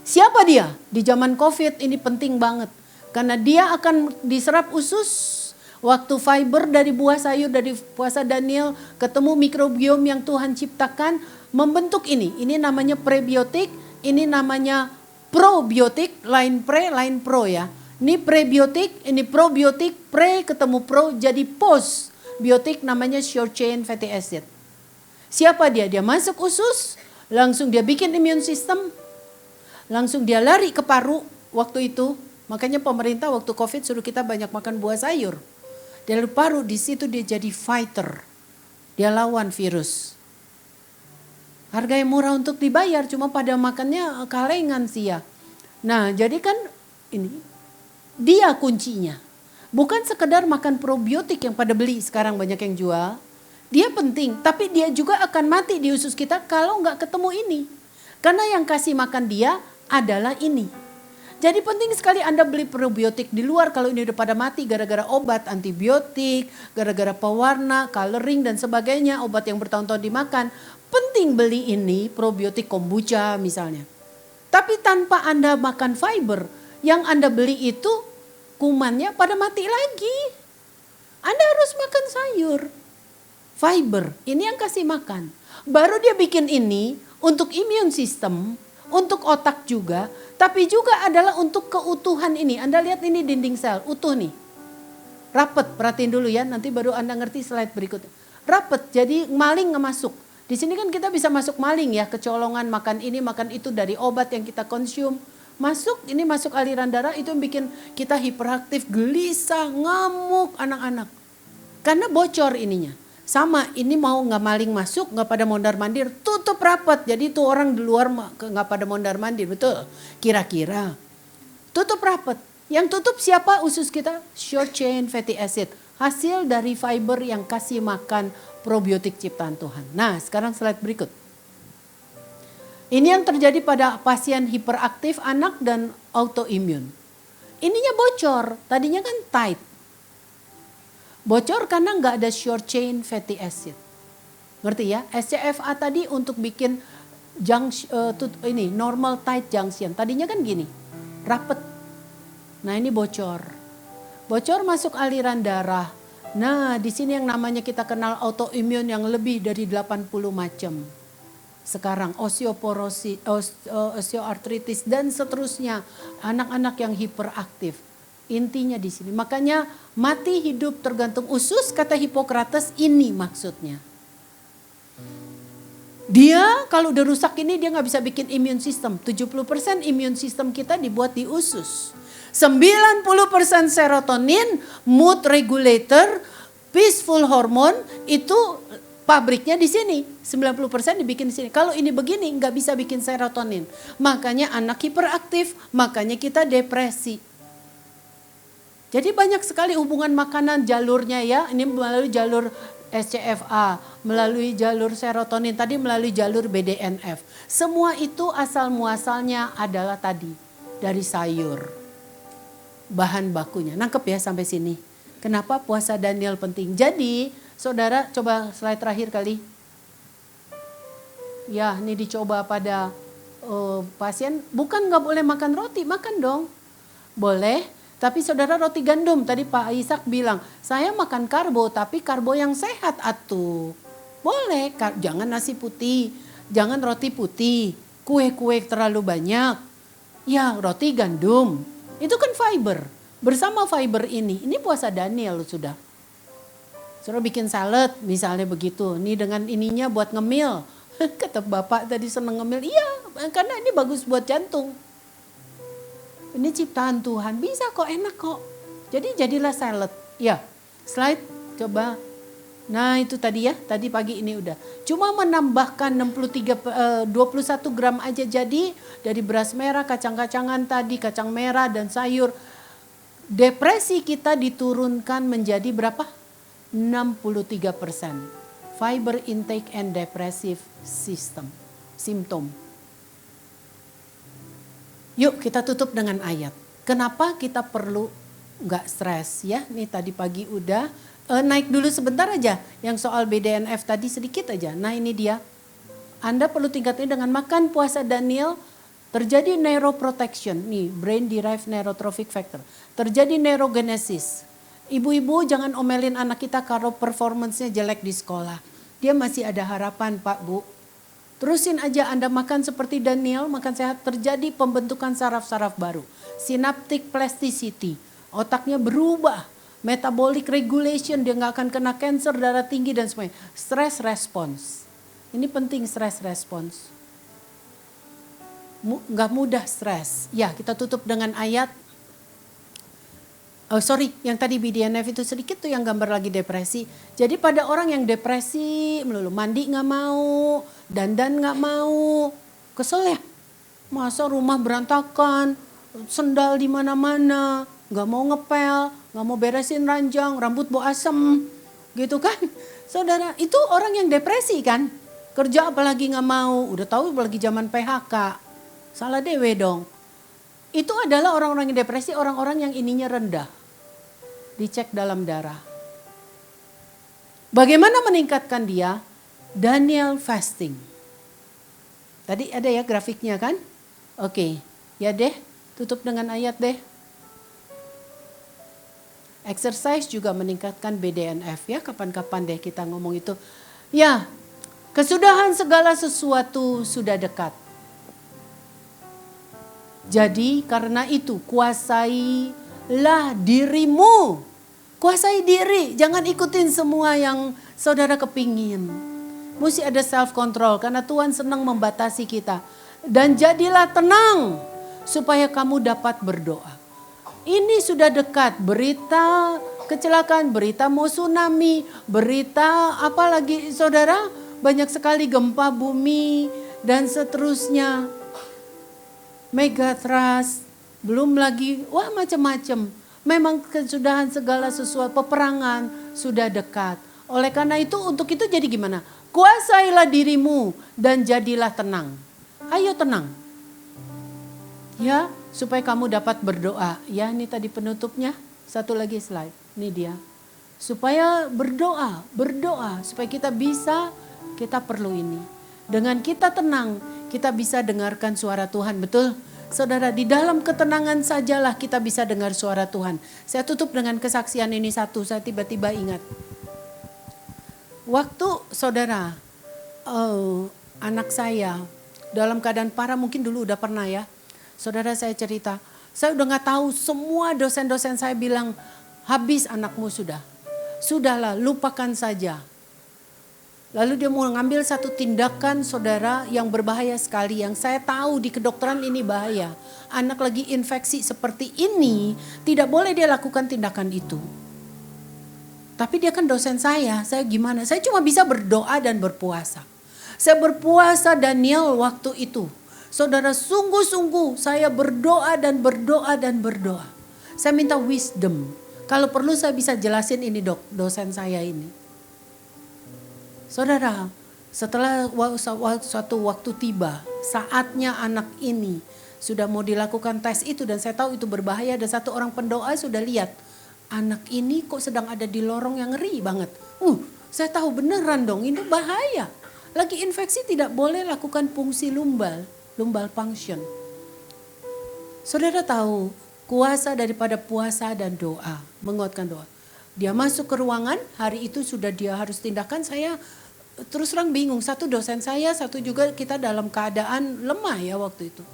Speaker 3: Siapa dia? Di zaman COVID ini penting banget. Karena dia akan diserap usus. Waktu fiber dari buah sayur dari puasa Daniel ketemu mikrobiom yang Tuhan ciptakan membentuk ini. Ini namanya prebiotik, ini namanya probiotik, lain pre, lain pro ya. Ini prebiotik, ini probiotik, pre ketemu pro jadi postbiotik namanya short chain fatty acid. Siapa dia? Dia masuk usus, langsung dia bikin immune system, langsung dia lari ke paru waktu itu. Makanya pemerintah waktu COVID suruh kita banyak makan buah sayur. Dari paru di situ dia jadi fighter. Dia lawan virus. Harga yang murah untuk dibayar, cuma pada makannya kalengan sih ya. Nah jadi kan ini dia kuncinya. Bukan sekedar makan probiotik yang pada beli sekarang banyak yang jual. Dia penting, tapi dia juga akan mati di usus kita kalau nggak ketemu ini. Karena yang kasih makan dia adalah ini. Jadi penting sekali Anda beli probiotik di luar kalau ini udah pada mati gara-gara obat antibiotik, gara-gara pewarna, coloring dan sebagainya, obat yang bertahun-tahun dimakan. Penting beli ini probiotik kombucha misalnya. Tapi tanpa Anda makan fiber, yang Anda beli itu kumannya pada mati lagi. Anda harus makan sayur. Fiber, ini yang kasih makan. Baru dia bikin ini untuk immune system, untuk otak juga, tapi juga adalah untuk keutuhan ini. Anda lihat ini dinding sel, utuh nih. Rapet, perhatiin dulu ya, nanti baru Anda ngerti slide berikutnya. Rapet, jadi maling nggak masuk. Di sini kan kita bisa masuk maling ya, kecolongan, makan ini, makan itu dari obat yang kita konsum. Masuk, ini masuk aliran darah, itu yang bikin kita hiperaktif, gelisah, ngamuk anak-anak. Karena bocor ininya. Sama, ini mau nggak maling masuk, nggak pada mondar-mandir, tutup rapat. Jadi tuh orang di luar nggak pada mondar-mandir, betul? Kira-kira. Tutup rapat. Yang tutup siapa? Usus kita, short chain fatty acid. Hasil dari fiber yang kasih makan probiotik ciptaan Tuhan. Nah, sekarang slide berikut. Ini yang terjadi pada pasien hiperaktif anak dan autoimun. Ininya bocor, tadinya kan tight. Bocor karena nggak ada short chain fatty acid. Ngerti ya? SCFA tadi untuk bikin ini normal tight junction. Tadinya kan gini, rapet. Nah ini bocor. Bocor masuk aliran darah. Nah di sini yang namanya kita kenal autoimun yang lebih dari 80 macam. Sekarang osteoporosis, osteoartritis dan seterusnya. Anak-anak yang hiperaktif. Intinya di sini. Makanya mati hidup tergantung usus, kata Hippocrates, ini maksudnya. Dia kalau udah rusak ini dia nggak bisa bikin immune system. 70% immune system kita dibuat di usus. 90% serotonin, mood regulator, peaceful hormone itu pabriknya di sini. 90% dibikin di sini. Kalau ini begini nggak bisa bikin serotonin. Makanya anak hiperaktif, makanya kita depresi. Jadi banyak sekali hubungan makanan jalurnya ya. Ini melalui jalur SCFA, melalui jalur serotonin, tadi melalui jalur BDNF. Semua itu asal muasalnya adalah tadi dari sayur. Bahan bakunya. Nangkep ya sampai sini. Kenapa puasa Daniel penting? Jadi saudara coba slide terakhir kali. Ya ini dicoba pada pasien. Bukan gak boleh makan roti, makan dong. Boleh. Tapi saudara roti gandum, tadi Pak Ishak bilang, saya makan karbo tapi karbo yang sehat atuh. Boleh, jangan nasi putih, jangan roti putih, kue-kue terlalu banyak. Ya roti gandum, itu kan fiber. Bersama fiber ini puasa Daniel sudah. Saudara bikin salad misalnya begitu, ini dengan ininya buat ngemil. Kata Bapak tadi seneng ngemil, iya karena ini bagus buat jantung. Ini ciptaan Tuhan, bisa kok, enak kok. Jadi jadilah salad. Ya, slide coba. Nah itu tadi ya, tadi pagi ini udah. Cuma menambahkan 21 gram aja jadi dari beras merah, kacang-kacangan tadi, kacang merah dan sayur. Depresi kita diturunkan menjadi berapa? 63%. Fiber intake and depressive symptom. Yuk kita tutup dengan ayat. Kenapa kita perlu nggak stres ya? Nih tadi pagi udah naik dulu sebentar aja. Yang soal BDNF tadi sedikit aja. Nah ini dia. Anda perlu tingkatin dengan makan puasa Daniel. Terjadi neuroprotection. Nih brain derived neurotrophic factor. Terjadi neurogenesis. Ibu-ibu jangan omelin anak kita kalau performance-nya jelek di sekolah. Dia masih ada harapan Pak Bu. Terusin aja Anda makan seperti Daniel, makan sehat, terjadi pembentukan saraf-saraf baru. Synaptic plasticity, otaknya berubah. Metabolic regulation, dia nggak akan kena cancer, darah tinggi dan semuanya. Stress response, ini penting stress response. Nggak mudah stres. Ya kita tutup dengan ayat. Yang tadi BDNF itu sedikit tuh yang gambar lagi depresi. Jadi pada orang yang depresi melulu mandi nggak mau, dandan nggak mau, kesel ya. Masa rumah berantakan, sendal di mana-mana, nggak mau ngepel, nggak mau beresin ranjang, rambut bau asem, gitu kan? Saudara, itu orang yang depresi kan? Kerja apalagi nggak mau, udah tahu apalagi zaman PHK, salah dewe dong. Itu adalah orang-orang yang depresi, orang-orang yang ininya rendah. Dicek dalam darah. Bagaimana meningkatkan dia? Daniel fasting. Tadi ada ya grafiknya kan? Oke, ya deh, tutup dengan ayat deh. Exercise juga meningkatkan BDNF ya, kapan-kapan deh kita ngomong itu. Ya, kesudahan segala sesuatu sudah dekat. Jadi karena itu kuasailah dirimu Kuasai diri, jangan ikutin semua yang saudara kepingin. Mesti ada self control karena Tuhan senang membatasi kita. Dan jadilah tenang supaya kamu dapat berdoa. Ini sudah dekat, berita kecelakaan, berita mau tsunami, berita apa lagi saudara? Banyak sekali gempa bumi dan seterusnya. Megatrust, belum lagi wah macam-macam. Memang kesudahan segala sesuatu, peperangan sudah dekat. Oleh karena itu untuk itu jadi gimana? Kuasailah dirimu dan jadilah tenang. Ayo tenang. Ya, supaya kamu dapat berdoa. Ya, ini tadi penutupnya. Satu lagi slide. Ini dia. Supaya berdoa supaya kita perlu ini. Dengan kita tenang, kita bisa dengarkan suara Tuhan, betul? Saudara, di dalam ketenangan sajalah kita bisa dengar suara Tuhan. Saya tutup dengan kesaksian ini satu, saya tiba-tiba ingat. Waktu saudara, anak saya dalam keadaan parah, mungkin dulu udah pernah ya. Saudara saya cerita, saya udah gak tahu, semua dosen-dosen saya bilang, habis anakmu sudah. Sudahlah, lupakan saja. Lalu dia mau ngambil satu tindakan saudara yang berbahaya sekali. Yang saya tahu di kedokteran ini bahaya. Anak lagi infeksi seperti ini, tidak boleh dia lakukan tindakan itu. Tapi dia kan dosen saya gimana? Saya cuma bisa berdoa dan berpuasa. Saya berpuasa Daniel waktu itu. Saudara, sungguh-sungguh saya berdoa dan berdoa dan berdoa. Saya minta wisdom. Kalau perlu saya bisa jelasin ini dosen saya ini. Saudara, setelah suatu waktu tiba, saatnya anak ini sudah mau dilakukan tes itu dan saya tahu itu berbahaya dan satu orang pendoa sudah lihat. Anak ini kok sedang ada di lorong yang ngeri banget. Saya tahu beneran dong ini bahaya. Lagi infeksi tidak boleh lakukan fungsi lumbal function. Saudara tahu kuasa daripada puasa dan doa, menguatkan doa. Dia masuk ke ruangan, hari itu sudah dia harus tindakan, saya terus terang bingung. Satu dosen saya, satu juga kita dalam keadaan lemah ya waktu itu.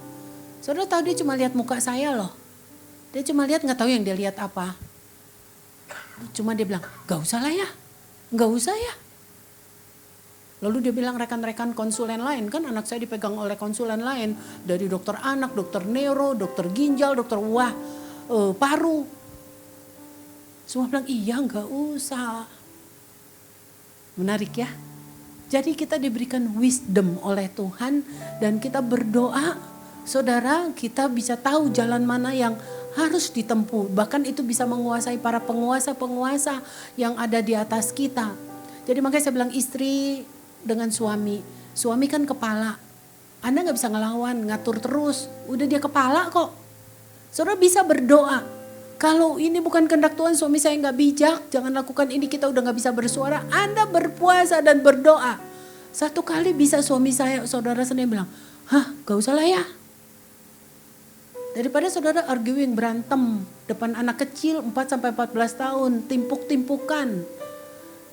Speaker 3: Saudara tahu dia cuma lihat muka saya loh. Dia cuma lihat gak tahu yang dia lihat apa. Cuma dia bilang, gak usah lah ya, gak usah ya. Lalu dia bilang rekan-rekan konsulen lain, kan anak saya dipegang oleh konsulen lain. Dari dokter anak, dokter neuro, dokter ginjal, dokter paru. Semua bilang iya gak usah. Menarik ya. Jadi kita diberikan wisdom oleh Tuhan dan kita berdoa. Saudara, kita bisa tahu jalan mana yang harus ditempuh. Bahkan itu bisa menguasai para penguasa-penguasa yang ada di atas kita. Jadi makanya saya bilang istri dengan suami. Suami kan kepala. Anda gak bisa ngelawan, ngatur terus. Udah dia kepala kok. Saudara bisa berdoa. Kalau ini bukan kehendak Tuhan, suami saya gak bijak. Jangan lakukan ini, kita udah gak bisa bersuara. Anda berpuasa dan berdoa. Satu kali bisa suami saya, saudara sendiri bilang, gak usah lah ya. Daripada saudara arguing, berantem. Depan anak kecil 4-14 tahun, timpuk-timpukan.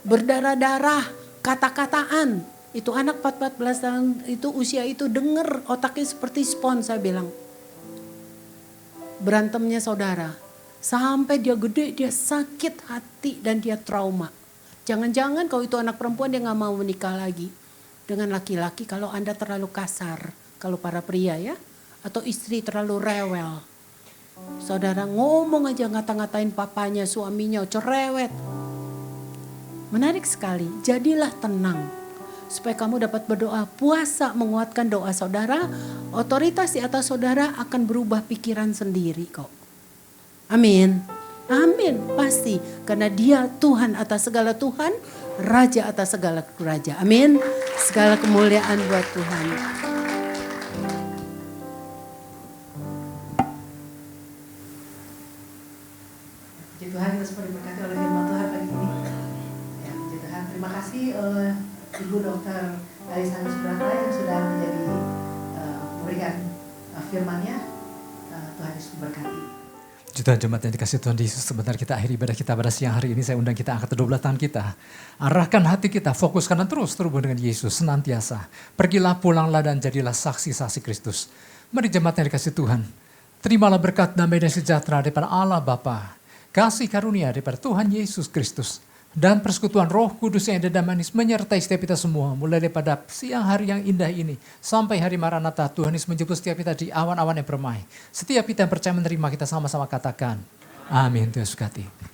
Speaker 3: Berdarah-darah. Kata-kataan, itu anak 14 tahun itu usia itu denger otaknya seperti spons saya bilang. Berantemnya saudara, sampai dia gede dia sakit hati dan dia trauma. Jangan-jangan kalau itu anak perempuan dia gak mau menikah lagi dengan laki-laki kalau Anda terlalu kasar, kalau para pria ya. Atau istri terlalu rewel. Saudara ngomong aja ngata-ngatain papanya, suaminya, cerewet. Menarik sekali, jadilah tenang. Supaya kamu dapat berdoa, puasa menguatkan doa saudara. Otoritas di atas saudara akan berubah pikiran sendiri kok. Amin. Amin, pasti. Karena dia Tuhan atas segala Tuhan, Raja atas segala Raja. Amin. Segala kemuliaan buat Tuhan.
Speaker 7: Puji Tuhan, kita semua diberkati oleh firman Tuhan pagi ini. Terima kasih Ibu Dr. Alisa Subrata yang sudah memberikan firman-Nya. Tuhan Yesus memberkati.
Speaker 8: Jutaan jemaat yang dikasih Tuhan Yesus, sebentar kita akhiri ibadah kita pada siang hari ini. Saya undang kita angkat kedua belah tangan kita. Arahkan hati kita, fokuskan dan terus terhubung dengan Yesus senantiasa. Pergilah, pulanglah dan jadilah saksi-saksi Kristus. Mari jemaat yang dikasih Tuhan, terimalah berkat damai dan sejahtera daripada Allah Bapa, kasih karunia daripada Tuhan Yesus Kristus, dan persekutuan Roh Kudus yang indah dan manis menyertai setiap kita semua, mulai daripada siang hari yang indah ini sampai hari Maranatha. Tuhan Yesus menjemput setiap kita di awan-awan yang permai. Setiap kita yang percaya menerima, kita sama-sama katakan, amin. Tuhan Yesus berkati.